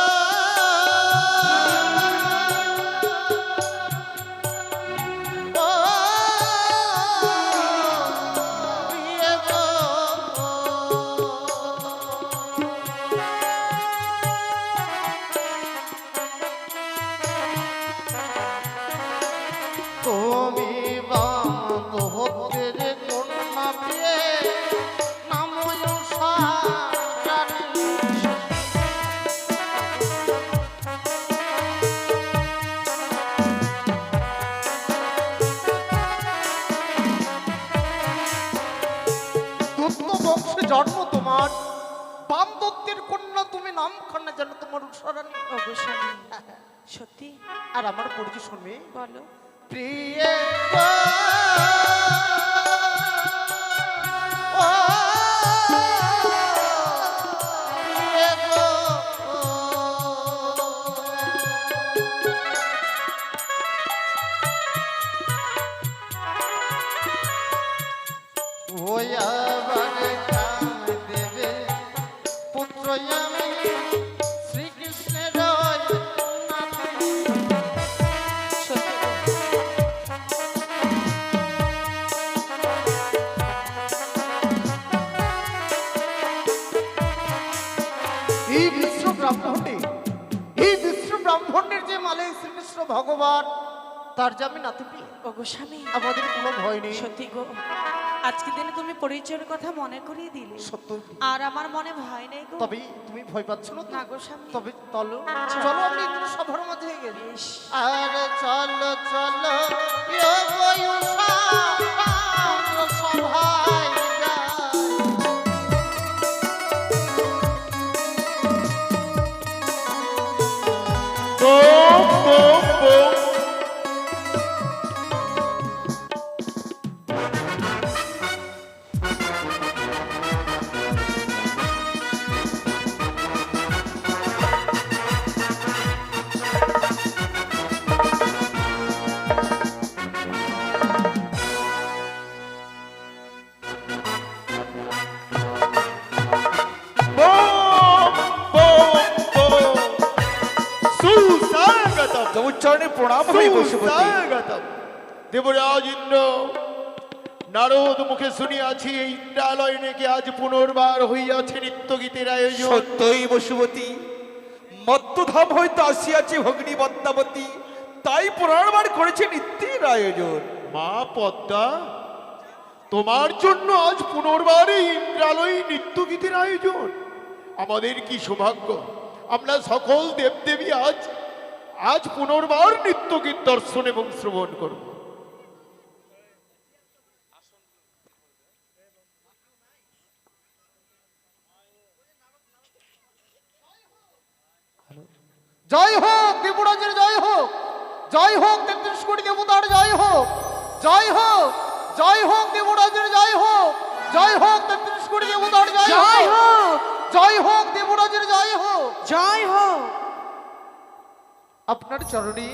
ও প্রিয়ে গো, তুমি বান্ধবের কন্যা প্রিয়ে, নাম উষা রানী। দত্ত বংশে জন্ম তোমার, বাম দত্তের কন্যা তুমি, নামখানা যেন তোমার উষা রানী। ওগো স্বামী, সত্যি আর আমার পরিচয় শুনবে বলো। প্রিয়ে গো, ও প্রিয়ে গো, ওই আবার কাম দেবে পুত্র আমি শ্রীকৃষ্ণের নাথে। সত্যি গো, এই বিশ্ব ব্রাহ্মণে, এই বিশ্ব ব্রাহ্মণের যে মালে শ্রীকৃষ্ণ ভগবান, তার যে আমি নাতি প্রিয়, ওগো স্বামী, আমাদের কোনো ভয় নেই। সত্যি গো, আজকে দিনে তুমি পরিচয়ের কথা মনে করিয়ে দিলে, সত্য। আর আমার মনে ভয় নেই গো। তবে তুমি ভয় পাচ্ছ না তো? না গো স্বামী, তবে চলো, চলো আমরা ইন্দ্র সভার মাঝে গেলে। বেশ। আর চলো চলো ইয়ো গো উষা, ইন্দ্র সভায় যাই। চরণে প্রণাম হয়ে পশুপতি। সুস্বাগতম। দেবরাজ ইন্দ্র, নারদ মুখে শুনিয়াছি এই ইন্দ্রালয় নাকি আজ পুনর্বার হইয়াছে নিত্য গীতের আয়োজন। সত্যই বসুমতী, মত্তধাম হইতে আসিয়াছে ভগ্নী পদ্মাবতী, তাই পুনর্বার করেছে নিত্যের আয়োজন। মা পদ্মা, তোমার জন্য আজ পুনর্বার এই ইন্দ্রালয়ে নিত্য গীতের আয়োজন। আমাদের কি সৌভাগ্য, আমরা সকল দেবদেবী আজ আজ পুনর্বার নিত্য গীত দর্শন এবং শ্রবণ করব। জয় হোক দেবরাজের, জয় হোক, জয় হোক 33 কোটি দেবতার জয় হোক, জয় হোক, জয় হোক দেবরাজের, জয় হোক, জয় হোক 33 কোটি দেবতার জয় জয় হোক, হোক জয় হোক দেবরাজের, জয় হোক। জয় হোক। আপনার চরণে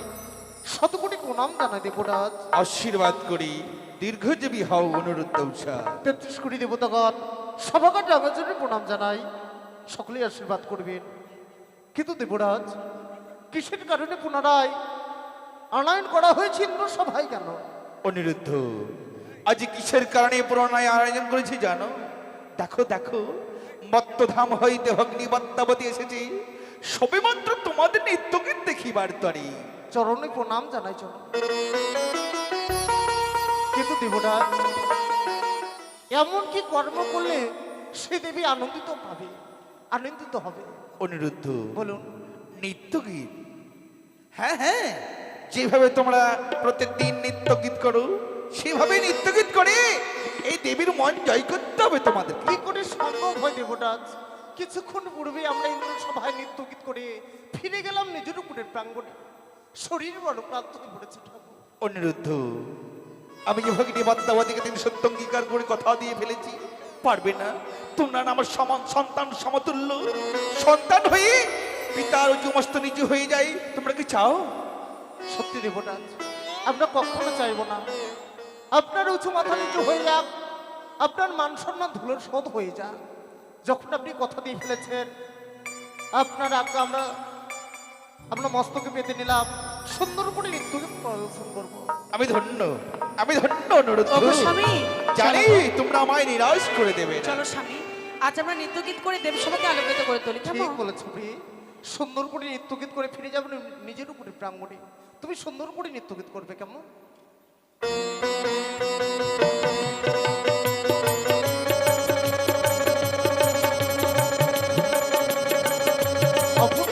শতকোটি প্রণাম জানাই দেবরাজ। আশীর্বাদ করি দীর্ঘজীবী হও অনুরুদ্ধ উষা। 33 কোটি দেবতাগণ সভাঘাট রাখার জন্য প্রণাম জানাই, সকলেই আশীর্বাদ করবেন। কিন্তু দেবরাজ, কিসের কারণে পুনরায় আনয়ন করা হয়েছে ইন্দ্র সভায় কেন? অনিরুদ্ধ, আজ কিসের কারণে পুরনায় আয়োজন করেছি জানো? দেখো দেখো, মত্তধাম হইতে ভগ্নী পদ্মাবতী এসেছে, সবেমাত্র তোমাদের নিত্যগীত দেখিবার তরে। চরণে প্রণাম জানাই চরণ। কিন্তু দেবরাজ, এমন কি কর্ম করলে সে দেবী আনন্দিত পাবে, আনন্দিত হবে? অনিরুদ্ধ, বলুন। নিত্যগীত, হ্যাঁ হ্যাঁ, যেভাবে তোমরা প্রত্যেকদিন নিত্যগীত করো সেভাবে নিত্যগীত করে এই দেবীর মন জয় করতে হবে তোমাদের। কি করে সম্ভব হয় দেবরাজ? কিছুক্ষণ পূর্বে আমরা ইন্দ্র সভায় নৃত্য গীত করে ফিরে গেলাম নিজের উপরের প্রাঙ্গণে, শরীর বড় ক্লান্ত হয়ে পড়েছে ঠাকুর। অনিরুদ্ধ, আমি যে ভগিনী পদ্মাবতীকে তিনি সত্য অঙ্গীকার করে কথা দিয়ে ফেলেছি, পারবে না। তোমরা না আমার সমান সন্তান সমতুল্য, সন্তান হয়ে পিতার উজুমস্ত নিচু হয়ে যায়, তোমরা কি চাও? সত্যি দেবরাজ, আমরা কখনো চাইবো না আপনার উঁচু মাথা নিচু হয়ে যাক, আপনার মান সম্মান ধুলোর শোধ হয়ে যাক। যখন আপনি কথা দিয়ে ফেলেছেন, আপনার আগে আমরা মস্তকে পেতে নিলাম, সুন্দর করে নৃত্য প্রদর্শন করবো। আমি ধন্য, আমি ধন্য অনুরুদ্ধ। ওগো স্বামী, জানি তোমরা আমায় নিরাশ করে দেবে না। চলো স্বামী, আজ আমরা নৃত্যগীত করে দেবসভাকে আলোকিত করে তুলি। কেমন? ঠিক বলেছ প্রিয়, সুন্দর করে নৃত্য গীত করে ফিরে যাবেন নিজের উপরে প্রাঙ্গণে। তুমি সুন্দর করে নৃত্য গীত করবে কেমন? অপূর্ব।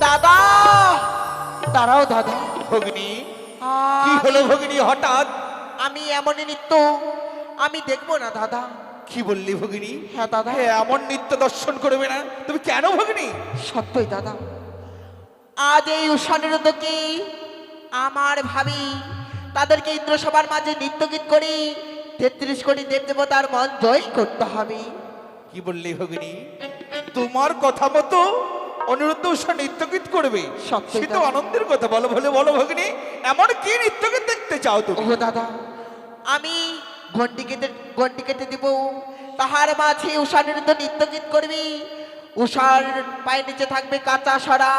দাদা, দাঁড়াও দাদা। ভগিনী, কি হলো ভগিনী হঠাৎ? আমি এমনই নৃত্য আমি দেখবো না দাদা। কি বললি ভগিনী? হ্যাঁ দাদা। হ্যাঁ, এমন নিত্য দর্শন করবে না তুমি কেন ভগিনী? সত্যই দাদা, আজ এই উষানিরুদ্ধ কি আমার ভাবি তাদেরকে ইন্দ্রসভার মাঝে নৃত্যগীত করি 33 কোটি দেবদেবতার মন জয় করতে হবে। কি বললি ভগিনী? তোমার কথা মতো অনুরুদ্ধ উষা নৃত্যগীত করবে? সত্যি সে তো দাদা। আনন্দের কথা। বলো বলে বলো ভগিনী, এমন কি নৃত্যগীত দেখতে চাও তুমি? ও দাদা, আমি ঘন্টি কেটে দিব, তাহার মাঝে উষানিরুদ্ধ নৃত্যগীত করবি। উষার পায়ের নিচে থাকবে কাঁচা সরা,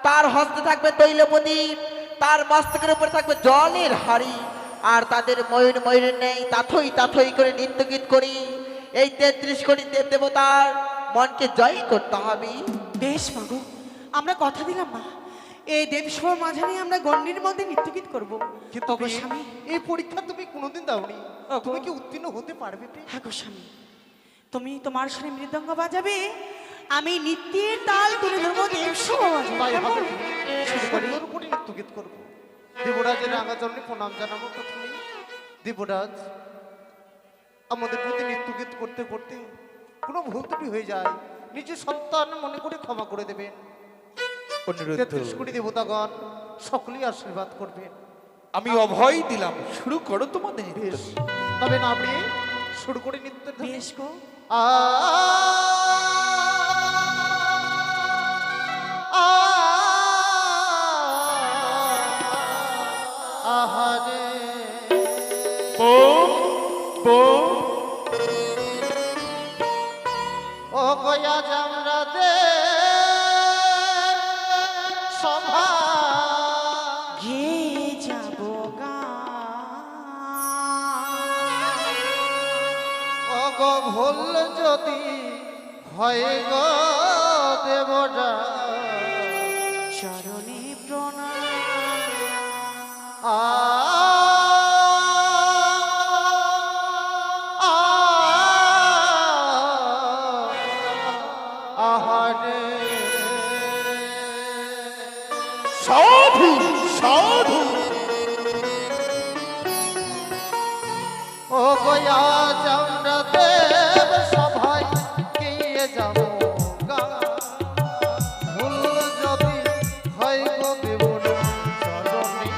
তার হস্তে থাকবে তৈল প্রদীপ, তার মস্তকের উপরে থাকবে জলের হাড়ি, আর তাদের ময়ূরের নেই তাথই তাথই করে নৃত্যগীত করি এই 33 কোটি দেবতার মনকে জয় করতে হবে। বেশ মাগো, আমরা কথা দিলাম মা, এই দেবসভার মাঝারে আমরা গণ্ডির মধ্যে নৃত্যগীত করবো। কিন্তু ওগো স্বামী, এই পরীক্ষা তুমি কোনোদিন দাওনি, ওগো। তুমি কি উত্তীর্ণ হতে পারবে? হ্যাঁ গো স্বামী, তুমি তোমার সঙ্গে মৃদঙ্গ বাজাবে, আমি নৃত্যের তাল তুলে ধরবো দেবসভা তাই মাঝারে। হবে। কেমন? সুন্দর করে নৃত্য গীত করবো। দেবরাজের রাঙা জন্যে প্রণাম জানাবো প্রথমে। দেবরাজ, আমাদের প্রতি নৃত্য গীত করতে করতে কোনো ভুল ত্রুটি হয়ে যায়, নিজের সন্তান মনে করে ক্ষমা করে দেবেন। অনুরুদ্ধ, 33 কোটি দেবতাগণ সকলেই আশীর্বাদ করবেন। আমি অভয় দিলাম, শুরু করো তোমাদের বেশ, নৃত্য। তবে না আপনি শুরু করি নৃত্যের ধ্বনি। বেশ গো। আ আ আহারে বোম বোম ও গয়া জামরা দে সভা গে যাব ও গো ভুল যদি হয় গো দেবরা চরণে প্রণাম। আ আহারে সাধু সাধু ও গয়া চামড়া দেব সভায় গিয়ে যাব গা ভুল যদি হয় গো দেবর চরণে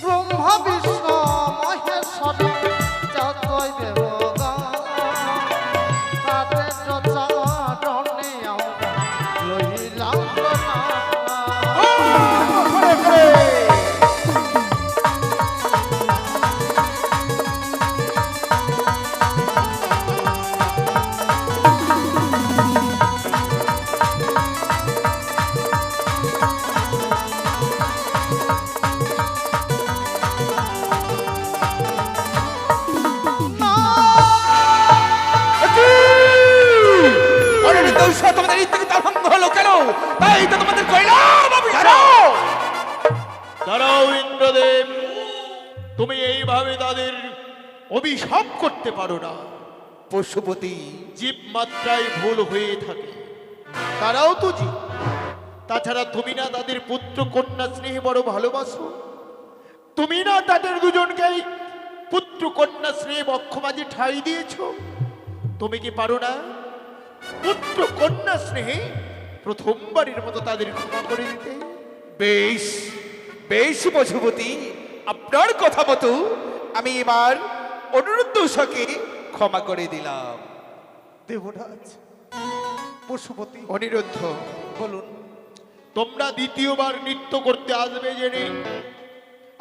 ব্রহ্মা বিষ্ণু মহেশ্বর যতই দেব গা তাদের চরণে আমরা লইলাম প্রণাম। অনিরুদ্ধ উষা, তোমাদের নৃত্যকে তাল ভঙ্গ হলো কেন? তাই তো তোমাদের কইলাম অভিশাপ। দাঁড়াও ইন্দ্রদেব, তুমি এইভাবে তাদের অভিশাপ করতে পারো না। পশুপতি, জীব মাত্রায় ভুল হয়ে থাকে, তারাও তো জীব। তাছাড়া তুমি না তাদের পুত্র কন্যা স্নেহে বড় ভালোবাসো? তুমি না তাদের দুজনকেই পুত্র কন্যা স্নেহে বক্ষ মাঝে ঠাঁই দিয়েছ? তুমি কি পারো না পুত্র কন্যা স্নেহে প্রথমবারের মতো তাদের ক্ষমা করে দিতে? বেশ বেশ পশুপতি, আপনার কথা মতো আমি এবার অনিরুদ্ধ উষাকে ক্ষমা করে দিলাম। দেবরাজ পশুপতি অনিরুদ্ধ, বলুন। তোমরা দ্বিতীয়বার নৃত্য করতে আসবে জেনে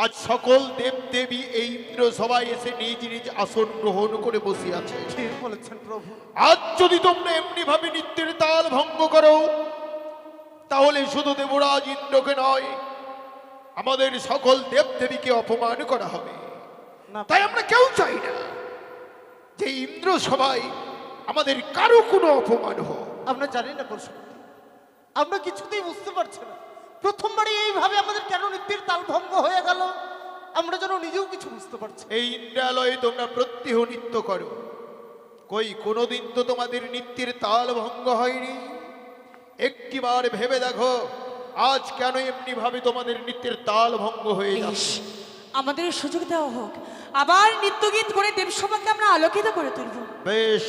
আজ সকল দেব দেবী এই ইন্দ্র সবাই এসে নিজ নিজ আসন গ্রহণ করে বসে আছে। ঠিক বলেছেন প্রভু। আজ যদি তোমরা এমনি ভাবে নৃত্যের তাল ভঙ্গ করো, তাহলে শুধু দেবরাজ ইন্দ্রকে নয়, আমাদের সকল দেব দেবীকে অপমান করা হবে। না তাই আমরা কেউ চাই না যে ইন্দ্র সবাই আমাদের কারো কোনো অপমান হোক। আমরা জানি না পশুপতি, আমরা কিছুতেই বুঝতে পারছি না প্রথমবারে এইভাবে আমাদের কেন নৃত্যের তাল ভঙ্গ হয়ে গেল। আমরা যেন নিজেও কিছু বুঝতে পারছি না। এই ইন্দ্রালয়ে তোমরা প্রত্যহ নৃত্য করো, কই কোনোদিন তো তোমাদের নৃত্যের তাল ভঙ্গ হয়নি? একটিবার ভেবে দেখো আজ কেন এমনি ভাবে তোমাদের নৃত্যের তাল ভঙ্গ হয়ে বেশ, যাচ্ছে। আমাদের সুযোগ দেওয়া হোক, আবার নৃত্যগীত করে দেবসভাকে আমরা আলোকিত করে তুলব। বেশ,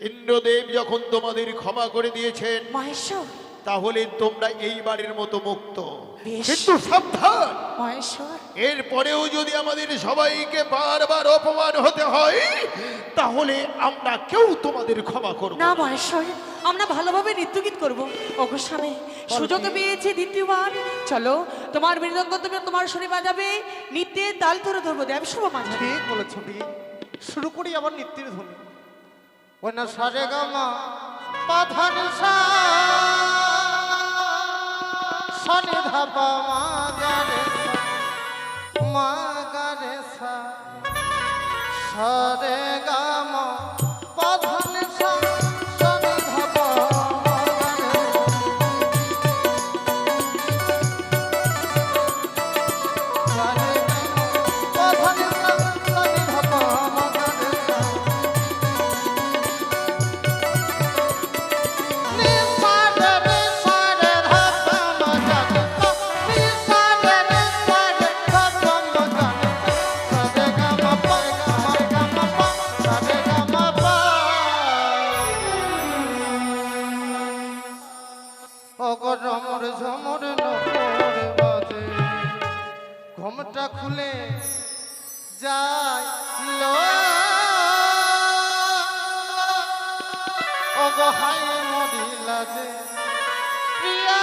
ইন্দ্রদেব যখন তোমাদের ক্ষমা করে দিয়েছেন, মহেশ্বর, তাহলে তোমরা এইবারের মতো মুক্ত। বেশ। কিন্তু সাবধান, মহেশ্বর, এরপরেও যদি আমাদের সবাইকে বারবার অপমান হতে হয়, তাহলে আমরা কেউ তোমাদের ক্ষমা করব না না। মহেশ্বর, আমরা ভালোভাবে নৃত্যগীত করব। ওগো স্বামী, সুযোগ পেয়েছি দ্বিতীয়বার, চলো তোমার মৃদঙ্গ তুমি তোমার শরীর বাজাবে, নৃত্যের তাল ধরে ধরবো দেবসভা মাঝে। ঠিক বলেছ বিয়ে। শুরু করি আবার নৃত্যের ধ্বনি। ওই না সারে গামা পাধান সানি ধাপা মাগারে সা সারে গামা পাধান সানি ধাপা মাগারে খুলে যায় লো অগহাই মরিলা যে প্রিয়া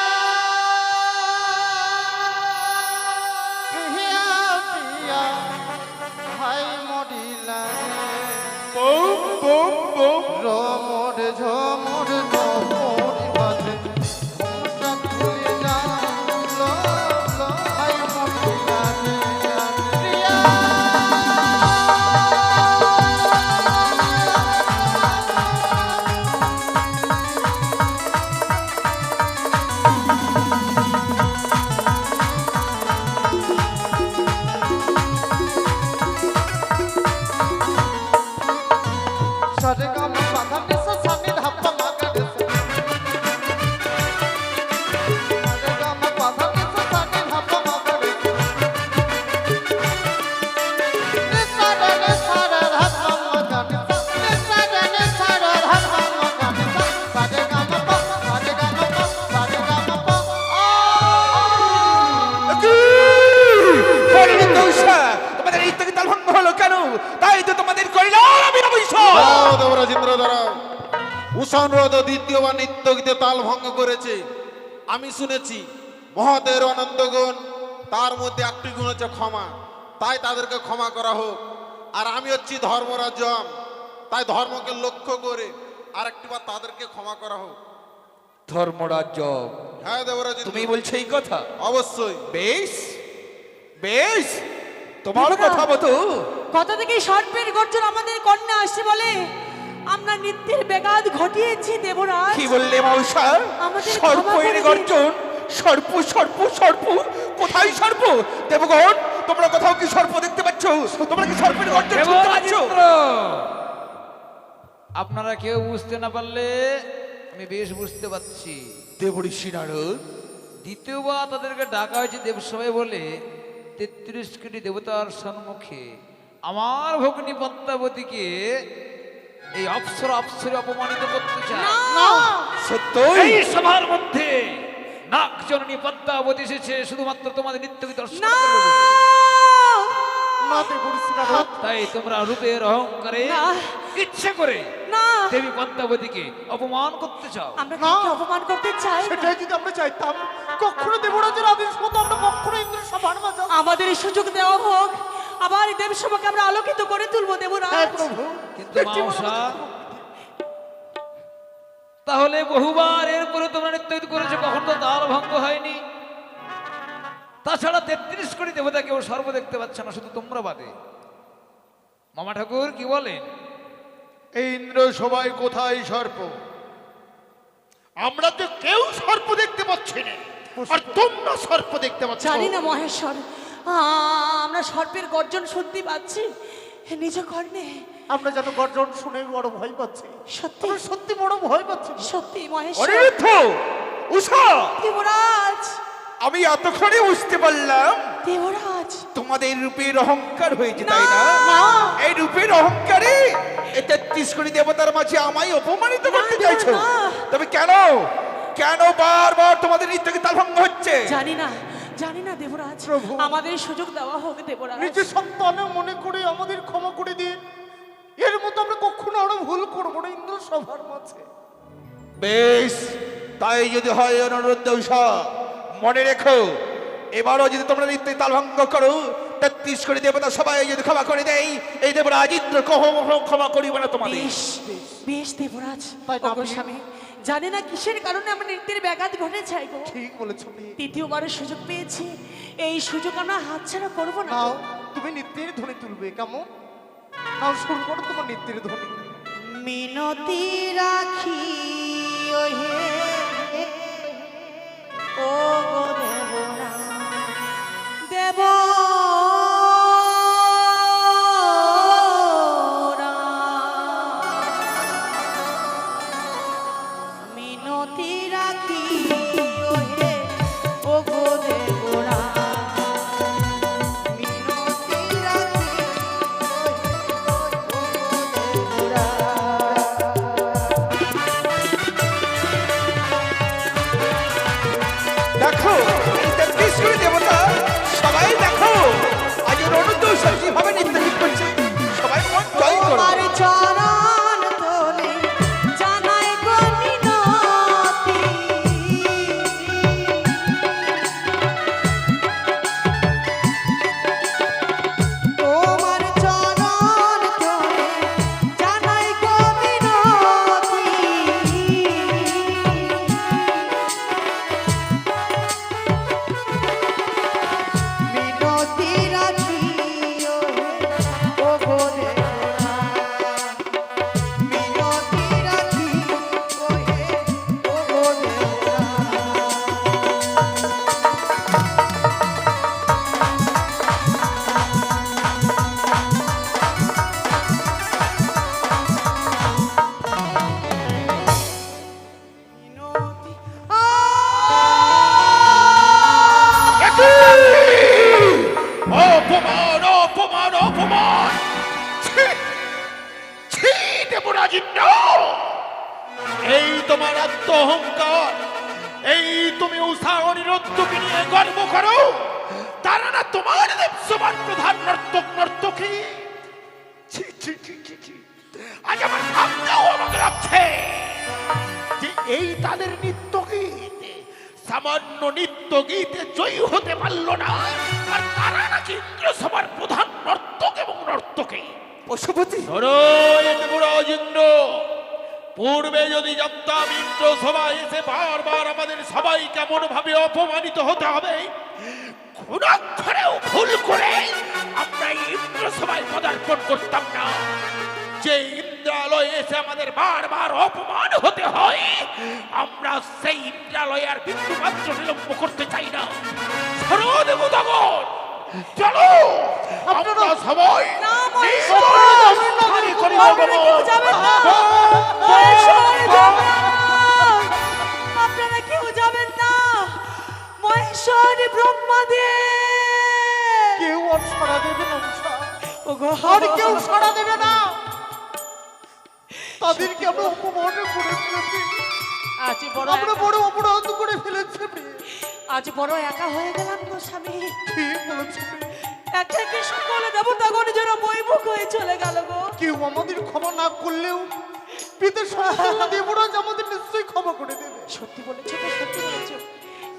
প্রিয়া প্রিয়া হাই মরিলা যে বুম বুম বুম রমর ঝমর রমর বাজে ঘুমটা খুলে যায় লো লো হাই মরিলা যে প্রিয়া সারে গাম বাধা নিসা সানি ধাপ্পা মাগা নিসা সারে গাম বাধা নিসা সানি ধাপ্পা মাগা নিসা নে সারে ধাপ্পা মাগা নিসা নে সারে ধাপ্পা মাগা নিসা সারে গাম পা সারে গাম পা সারে গাম পা হরিণের দোষা, তোমাদের নৃত্যকে তাল ভঙ্গ হলো কেন? তাই তো তোমাদের করিলাম আমি অবশ্যই। দাঁড়াও দেবরাজেন্দ্র দাঁড়াও। উষানুরোধ দ্বিতীয়বার নৃত্য গীতে তাল ভঙ্গ করেছে আমি শুনেছি। মহাদেবের অনন্ত গুণ, তার মধ্যে একটি গুণ হচ্ছে ক্ষমা, তাই তাদেরকে ক্ষমা করা হোক। আর আমি হচ্ছি ধর্মরাজ্যম, তাই ধর্মকে লক্ষ্য করে আর একটিবার তাদেরকে ক্ষমা করা হোক। ধর্মরাজ্য, হ্যাঁ দেবরাজ, তুমি বলছো এই কথা? অবশ্যই। বেশ বেশ, তোমার কথা মতো কথা থেকে সর্পের গর্জন আমাদের কন্যা আসছে বলে আমরা নৃত্যের ব্যাঘাত ঘটিয়েছি দেবরাজ। কি বললে মৌসা? আমাদের ক্ষমা সর্পের করে দিন। গর্জন? সর্প সর্প সর্প, কোথায় সর্প? দেবগণ, তোমরা কোথাও কি সর্প দেখতে পাচ্ছ? তোমরা কি সর্পের গর্জন শুনতে পাচ্ছ? দেবরাজেন্দ্র, আপনারা কেউ বুঝতে না পারলে আমি বেশ বুঝতে পারছি। দেবঋষি নারদ, দ্বিতীয়বার তাদেরকে ডাকা হয়েছে দেবসভায় বলে ৩৩ কোটি দেবতার সম্মুখে আমার ভগ্নী পদ্মাবতীকে এই অপ্সরে অপমানিত করতে চায়। সত্যই এই সভার মধ্যে নাক জননী পদ্মাবতী এসেছে শুধুমাত্র তোমাদের নৃত্যকে দর্শন না করবে বলে। না দেবর্ষি নারদ তাই তোমরা রূপের অহংকারে না। ইচ্ছে করে না দেবী পদ্মাবতীকে অপমান করতে চাও। আমরা না। কাউকে অপমান করতে চাই না। সেটাই যদি আমরা চাইতাম, কখনো দেবরাজের আদেশ মতো আমরা কখনো ইন্দ্র সভার মাঝে আমাদের এই সুযোগ দেওয়া হোক, আবার এই দেবসভাকে আমরা আলোকিত করে তুলবো হ্যাঁ দেবরাজ। প্রভু। কিন্তু মাওসা, তাহলে বহুবার এরপরে তোমরা নৃত্য করেছো, কখন তো তাল ভঙ্গ হয়নি। তাছাড়া ৩৩ কোটি দেবতা কেউ সর্ব দেখতে পাচ্ছে না, শুধু তোমরা বাদে। মামা ঠাকুর কি বলেন? এই ইন্দ্র সবাই কোথায় সর্প? আমরা তো কেউ সর্প দেখতে পাচ্ছি না, আর তোমরা সর্প দেখতে পাচ্ছ। জানি না মহেশ্বর, আমরা সর্পের গর্জন শুনতে পাচ্ছি নিজ কর্ণে। আমরা যেন গর্জন শুনে বড় ভয় পাচ্ছি, সত্যি আমরা সত্যি বড় ভয় পাচ্ছি। সত্যি মহেশ্বর। অনিরুদ্ধ, উষা, দেবরাজ, আমি এতক্ষণে বুঝতে পারলাম দেবরাজ, তোমাদের রূপের অহংকার হয়েছে, তাই না? না। এই রূপের অহংকারে এই ৩৩ কোটি দেবতার মাঝে আমায় অপমানিত করতে না, চাইছো? না। তবে কেন কেন বারবার তোমাদের নৃত্যকে তাল ভঙ্গ হচ্ছে? জানি না, জানি না দেবরাজ। প্রভু। আমাদের সুযোগ দেওয়া হোক দেবরাজ। নিজের সন্তানে মনে করে আমাদের ক্ষমা করে দিন। এর মতো আমরা কখনো আরো ভুল করবো না ইন্দ্র সভার মাঝে। বেশ, তাই যদি হয় অনুরোধ উষা, মনে রেখো এবারও যদি তোমরা নৃত্যে তাল ভঙ্গ করো, ৩৩ কোটি দেবতা সবাই যদি ক্ষমা করে দেয়, এই দেবরাজ ইন্দ্র কখনো ক্ষমা করিবে না তোমাদের। বেশ বেশ দেবরাজ। তাই না, ওগো আপনি? স্বামী, জানি না কিসের কারণে আমরা নৃত্যের ব্যাঘাত ঘটেছে গো। ঠিক বলেছ মেয়ে। তৃতীয়বারের সুযোগ পেয়েছি, এই সুযোগ আমরা হাতছাড়া করব না। নাও তুমি নৃত্যের ধ্বনি তুলবে, কেমন? নাও শুরু করো তোমার নৃত্যের ধ্বনি। মিনতি রাখি ওহে ও গো দেবরা দেব মিনতি রাখি ওহে ও গো দেবরা মিনতি রাখি দেখো তোমার আত্ম অহংকার, এই তুমি উষা অনিরুদ্ধকে নিয়ে গর্ব করো, তারা না তোমার দেবসভার প্রধান নর্তক নর্তকী। ছি, ছি, ছি, ছি, ছি। আজ আমার ভাবতেও অবাক লাগছে যে এই তাদের নৃত্য গীত সামান্য নৃত্য গীতে জয়ী হতে পারলো না, আর তারা নাকি ইন্দ্রসভার প্রধান নর্তক এবং নর্তকী। পশুপতি, ধরো এতে বড় অজিন্দ্র, পূর্বে যদি জানতাম ইন্দ্র সভায় এসে বারবার আমাদের সবাই কেমন ভাবে অপমানিত হতে হবে, ক্ষুণাক্ষরেও ভুল করে আমরা ইন্দ্র সভায় পদার্পণ করতাম না। যে ইন্দ্রালয়ে এসে আমাদের বারবার অপমান হতে হয়, আমরা সেই ইন্দ্রালয়ে আর বিন্দু মাত্র বিলম্ব করতে চাই না। সরদেবতাগণ, চলো আমরা সবাই না, নিজ স্থানে করি আপনারা কেউ যাবেন না। মহেশ্বরী ব্রহ্মা! আপনারা কেউ যাবেন না। মহেশ্বরী ব্রহ্মাদেব! কেউ আর সাড়া দেবে না উষা, ওগো, আর কেউ সাড়া দেবে না। তাদেরকে আমরা অপমান করে ফেলেছি, আজ বড় আমরা বড় অপরাধ করে ফেলেছি। আজ বড় একা হয়ে গেলাম গো স্বামী। ঠিক বলেছি, একে একে সকলে দেবতাগণ যেন বইমুখ হয়ে চলে গেল গো। কেউ আমাদের ক্ষমা না করলেও পিতার সন্তান দেবরাজ আমাদের নিশ্চয়ই ক্ষমা করে দেবে। সত্যি বলেছো তো, সত্যি বলেছো।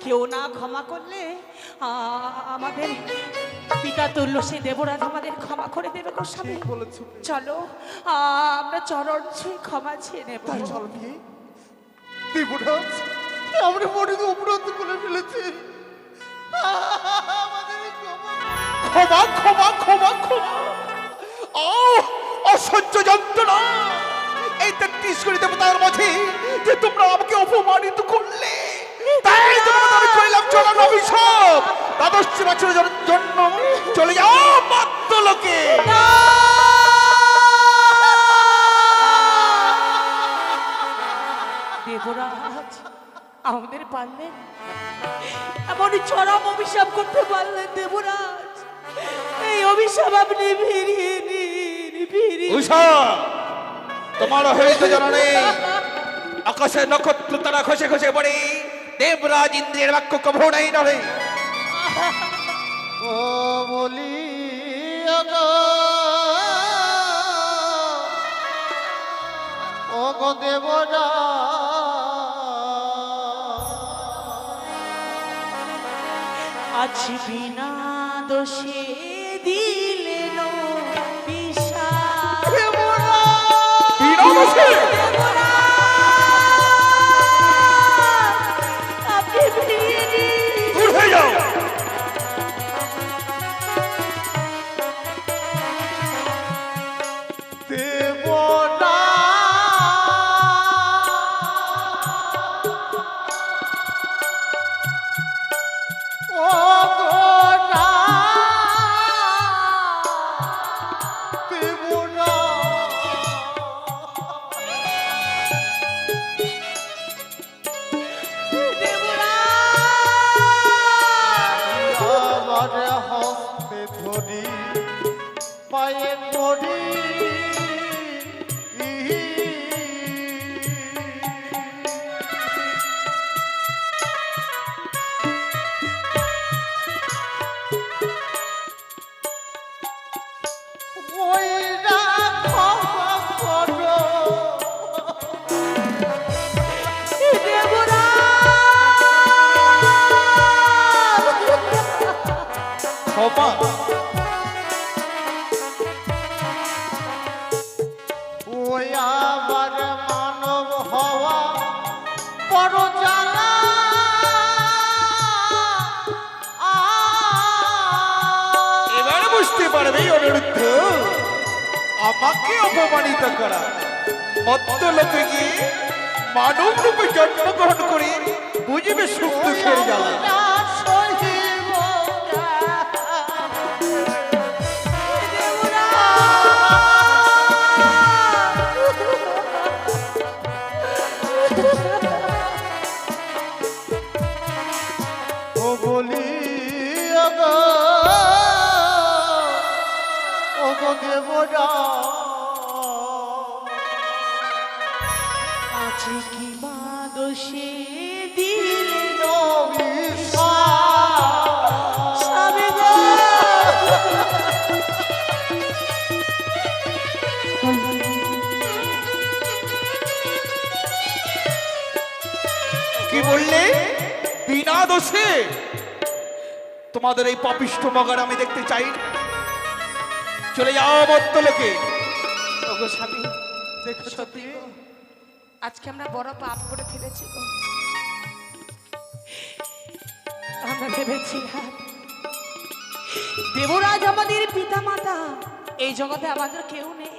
কেউ না ক্ষমা করলে আমাদের পিতা তুল্য সেই দেবরাজ আমাদের ক্ষমা করে দেবে গো স্বামী। বলেছো, চলো আমরা চরণ ছুঁয়ে ক্ষমা চেয়ে নেব। তাই চল বিয়ে। দেবরাজ, আমরা বড় অপরাধ করে ফেলেছি, আমাদের ক্ষমা ক্ষমা ক্ষমা ক্ষমা ক্ষমা। অসহ্য যন্ত্রণা এই 33 কোটি দেবতার মাঝে যে তোমরা আমাকে অপমানিত করলে, তাই তোমাদের আমি কইলাম চলার অভিশাপ। দ্বাদশ বছরের জন্য চলে যাও মর্ত্যলোকে। দেবরাজ আমাদের পারলেন, এমন চরম অভিশাপ করতে পারলেন দেবরাজ। এই অভিশাপ আপনি ফিরিয়ে নিন, ফিরিয়ে। উষা, তোমার হয়তো জানা নেই, আকাশের নক্ষত্র তারা খসে খসে পড়ে দেবরাজ ইন্দ্রের বাক্য কভোড়াই নড়ে। ও বলি ও গো দেবরা, আজ বিনা দোষে দিলেন বিষাদ। আপনি ফিরিয়ে নিন। দূর হয়ে যাও। দেবরা, ও গোরা দেবরা, আমার হস্তে ধরি পায়ে পড়ি, ওই রাখো করো ক্ষমা ওই আবার মানব হওয়া বড় জ্বালা, এবারে বুঝতে পারবে অনিরুদ্ধ, আমাকে অপমানিত করা মর্ত্যলোকে গিয়ে মানব রূপে জন্মগ্রহণ করে বুঝবে সুখ দুঃখের জ্বালা। ও বলি ও গো দেবরা, আজ কি মা দোষে দিল স্বামী গো। কি বললে? বিনা দোষে তোমাদের এই পাপিষ্ঠ মগার আমি দেখতে চাই। চলে যাও মর্তলোকে। ওগো স্বামী, দেখেছো সত্যি গো, আজকে আমরা বড় পাপ করে ফেলেছি গো। আমরা ভেবেছিলাম দেবরাজ আমাদের পিতা মাতা, এই জগতে আমাদের কেউ নেই,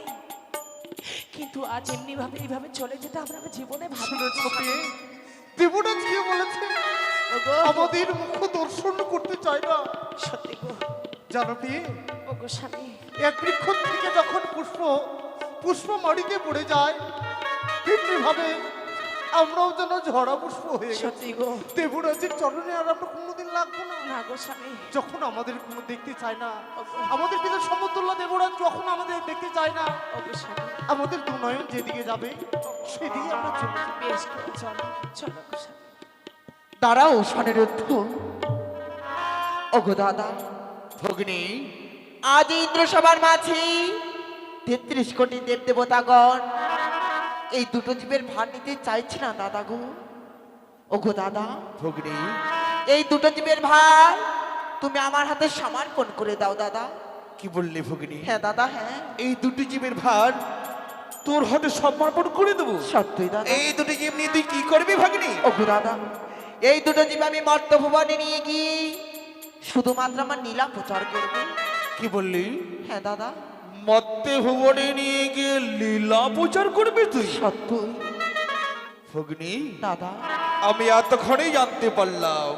কিন্তু আজ এমনি ভাবে এইভাবে চলে যেতে আমরা জীবনে শুনেছো ভাবি। পেয়ে? দেবরাজ কি বলেছে? ওগো, আমাদের মুখ দর্শন করতে চায় না। সত্যি গো, জানো পেয়ে, ওগো স্বামী, এক বৃক্ষ থেকে যখন পুষ্প মাটিতে পড়ে যায়, তেমনি ভাবে আমরাও যেন ঝরা পুষ্প হয়ে গেছি। সত্যি গো, দেবরাজের চরণে আর আমরা কোনোদিন লাগবো না। না গো স্বামী, যখন আমাদের কোনো দেখতে চায় না, আমাদের পিতা সমতুল্য দেবরাজ যখন আমাদের দেখতে চায় না, ওগো স্বামী, আমাদের দুনয়ন যেদিকে যাবে সেদিকে আমরা চলে যাবো। বেশ করে চলো, চলো গো স্বামী। দাঁড়াও স্বনিরুদ্ধ। ওগো দাদা, ভগ্নী, আজ ইন্দ্রসভার মাঝে 33 কোটি দেব দেবতাগণ এই দুটো জীবের ভার নিতে চাইছে না দাদা গো। ওগো দাদা, ভগ্নী, এই দুটো জীবের ভার তুমি আমার হাতে সমর্পণ করে দাও দাদা। কি বললে ভগ্নী? হ্যাঁ দাদা, হ্যাঁ এই দুটি জীবের ভার তোর হাতে সমর্পণ করে দেবো? সত্যই দাদা। এই দুটি জীব নিয়ে তুই কি করবি ভগ্নী? ওগো দাদা, এই দুটো জীব আমি মর্তভুবনে নিয়ে গিয়ে শুধুমাত্র আমার নীলা প্রচার করবো। কি বললি? হ্যাঁ দাদা, মত্তে ভুবনে নিয়ে গিয়ে লীলা প্রচার করবি তুই? সত্যই ভগ্নী, দাদা। আমি এতক্ষণেই জানতে পারলাম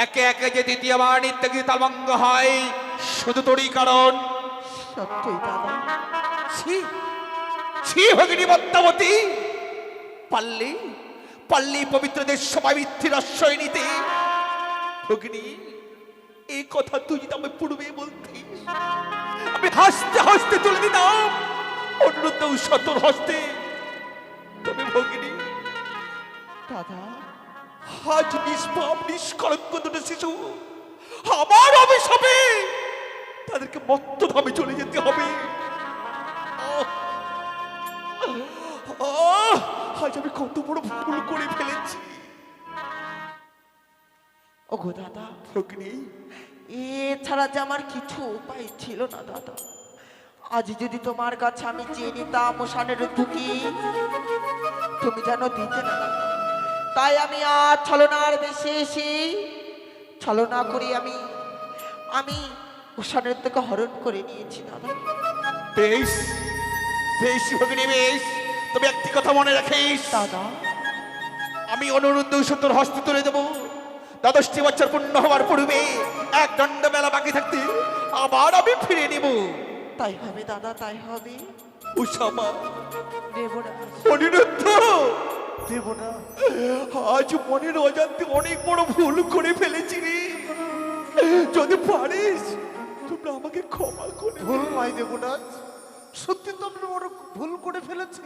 একে একে যে দ্বিতীয়বার নিত্যগীত তালভঙ্গ হয় শুধু তোরই কারণ। সত্যই দাদা। ছি ছি ভগিনী পদ্মাবতী, পারলি পারলি পবিত্র দেশ সবাই মিথ্যের আশ্রয় নিতে। ভগিনী, এই কথা তুই যদি আমি পূর্বে বলতিস, আমি হাসতে হাসতে তুলে দিতাম অনুরুদ্ধ সতর হস্তে। তবে ভগিনী, দাদা, আজ নিষ্পাপ নিষ্কলঙ্ক দুটো শিশু আমার অভিশাপে তাদেরকে মত্তধামে চলে যেতে হবে। আজ আমি কত বড় ভুল করে ফেলেছি। ওগো দাদা, ভগ্নী, এছাড়া যে আমার কিছু উপায় ছিল না দাদা। আজ যদি তোমার কাছে আমি চেয়ে নিতাম মশানের দুঃখী, তুমি যেন দিতে না দাদা। তাই আমি আজ ছলনার বেশি এসে ছলনা করি আমি মশানের থেকে হরণ করে নিয়েছি দাদা। বেশ বেশ ভগ্নী, বেশ। তবে একটি কথা মনে রাখিস, দাদা, আমি অনুরুদ্ধ সত্তর হস্তে তুলে দেবো। 10টি বছর পূর্ণ হওয়ার পূর্বে এক দণ্ড বেলা বাকি থাকতে আবার আমি ফিরে নিব। তাই হবে দাদা, তাই হবে। উষামা, দেবরাজ, অনিরুদ্ধ, দেবনা, আজ মনের অজান্তে অনেক বড় ভুল করে ফেলেছি রে। যদি পারিস তোমরা আমাকে ক্ষমা করে ভুল নয় দেবরাজ, সত্যি তো আমরা বড় ভুল করে ফেলেছি।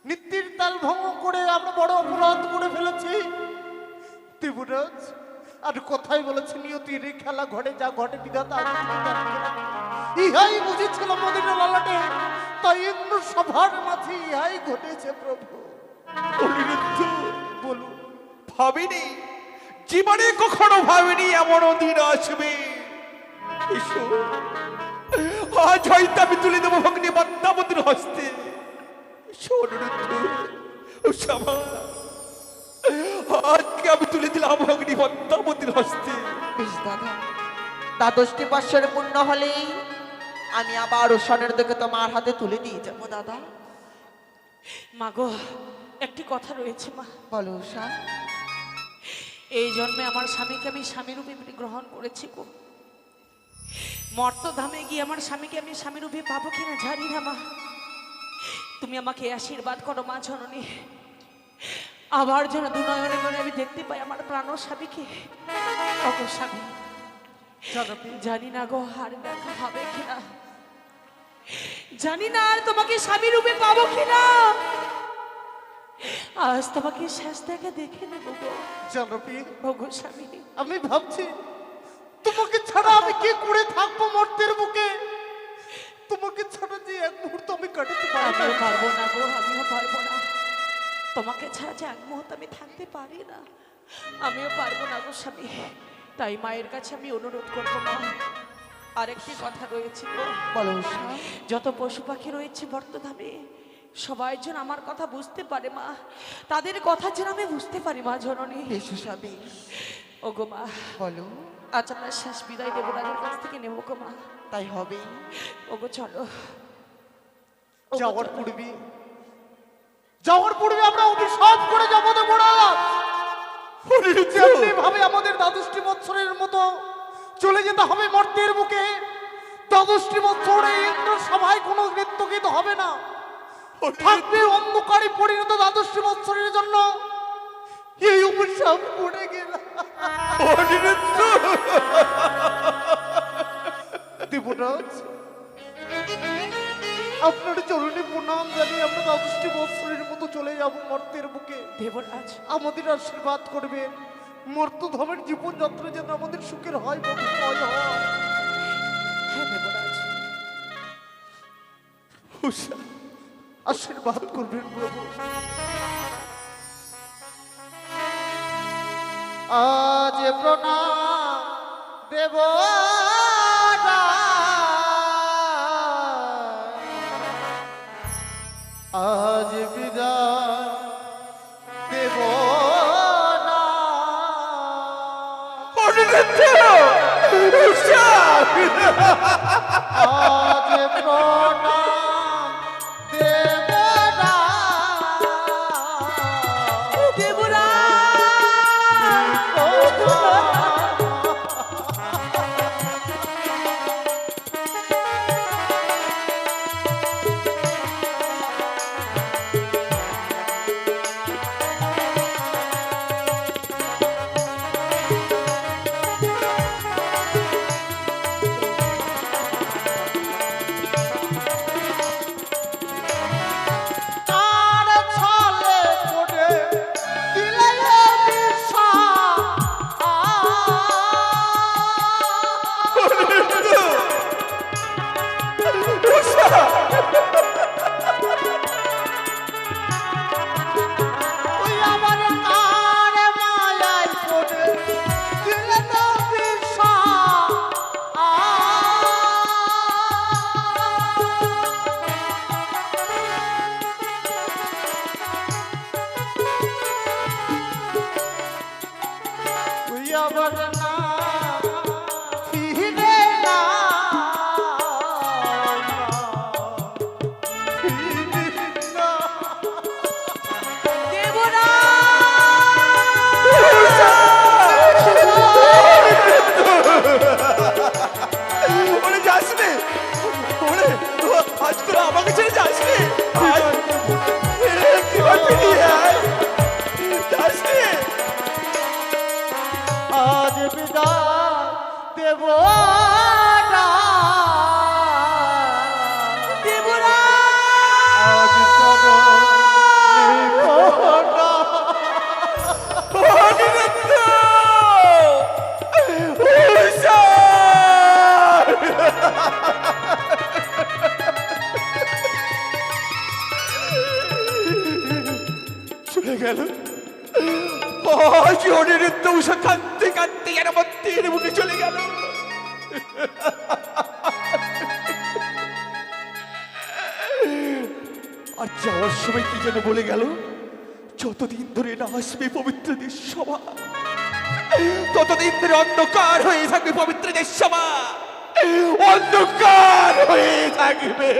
নিত্যের তাল ভঙ্গ করে আমরা বড় অপরাধ করে ফেলেছি দেবরাজ। আর কথাই বলেছি, নিয়তির এই খেলা ঘটে যা ঘটে বিধাতা আগে থেকে জানিয়ে রাখে। ইহাই বুঝেছিল মদিনা লালাটে, তাই ইন্দ্র সভার মাঝে ইহাই ঘটেছে প্রভু। অনিরুদ্ধ, বলুন, ভাবিনি, জীবনে কখনো ভাবিনি এমন দিন আসবে। এসো, আজ হয়তো আমি তুলে দেবো ভগ্নী পদ্মাবতীর হস্তে। এসো অনিরুদ্ধ, উষামা, আজকে আমি তুলে দিলাম ভগ্নী পদ্মাবতীর হস্তে। বেশ দাদা, 10টি বছর পূর্ণ হলেই আমি আবার ওষনের দিকে তোমার হাতে তুলে দিয়ে যাবো দাদা। মা গো, একটি কথা রয়েছে মা। বলো উষা। এই জন্মে আমার স্বামীকে আমি স্বামীরূপে গ্রহণ করেছি গো। মর্তধামে গিয়ে আমার স্বামীকে আমি স্বামীরূপে পাবো কিনা জানি না মা। তুমি আমাকে আশীর্বাদ করো মা জননী, আবার যেন দুনয়নে করে আমি দেখতে পাই আমার প্রাণ স্বামীকে। ওগো স্বামী, জানি না গো আর দেখা হবে কিনা, জানি না আর তোমাকে স্বামী রূপে পাবো কিনা। আজ তোমাকে শেষ দেখা দেখে নেবো গো। জানো প্রিয়ে, ওগো স্বামী, আমি ভাবছি তোমাকে ছাড়া আমি কি করে থাকবো মর্তের বুকে। তোমাকে ছাড়া যে এক মুহূর্ত আমি কাটাতে পারি আমিও না। পারবো না গো, আমিও পারবো না। তোমাকে ছাড়া যে এক মুহূর্ত আমি থাকতে পারি না, আমিও পারবো না গো স্বামী। তাই মায়ের কাছে আমি অনুরোধ করবো মা, আরেকটি কথা রয়েছে গো। বলো উষা। যত পশু পাখি রয়েছে বর্তধামে, সবাই যেন আমার কথা বুঝতে পারে মা, তাদের কথা যেন আমি বুঝতে পারি মা জননী। বেশ উষা বেশ। ওগো মা, বলো। আজ আমরা শেষ বিদায় দেবরাজের কাছ থেকে নেবো গো মা। তাই হবে। ওগো চলো। ওগো যাওয়ার চলো। পূর্বে আমরা অভিশাপ করে যাবো দেবরাজ। যেমনি ভাবে আমাদের দ্বাদশটি বৎসরের মতো চলে যেতে হবে মর্তের বুকে, দ্বাদশটি বৎসরে ইন্দ্র সভায় কোনো নৃত্যগীত হবে না, থাকবে অন্ধকারে পরিণত দ্বাদশটি বৎসরের জন্য। এই অভিশাপ করে গেলাম দেবরাজ। আপনার চরণে প্রণাম জানিয়ে আমরা দ্বাদশটি বৎসরের মতো চলে যাব মর্তের বুকে। দেবরাজ, আমাদের আশীর্বাদ করবেন, মর্তধামের জীবনযাত্রা যেন আমাদের সুখের হয়, মধুময় হয়। হ্যাঁ দেবরাজ। আশীর্বাদ করবেন প্রভু। আজ প্রণাম দেব আজ বিদায় দেব না। আজ প্রণাম দেব না। তার ছলে পড়ে দিলে বিশা। তুই আমার কার মায়ায় পড়ে দিলে বিশা। তুই আবার না ফিরে না, ফিরে না। ওরে যাস রে, ওরে আজ তোরা আমাকে ছেড়ে যাস রে। কি বলবি যাস রে। আজ বিদায় দেব না। আজ করো নিখোনা। চলে গেল। আজ অনিরুদ্ধ উষা কাঁদতে কাঁদতে যেন মন্দির বুকে চলে গেল। আর যাওয়ার সময় কি যেন বলে গেল, যতদিন ধরে না আসবে পবিত্র দেশ সভা, ততদিন ধরে অন্ধকার হয়ে থাকবে পবিত্র দেশ সভা, অন্ধকার হয়ে থাকবে।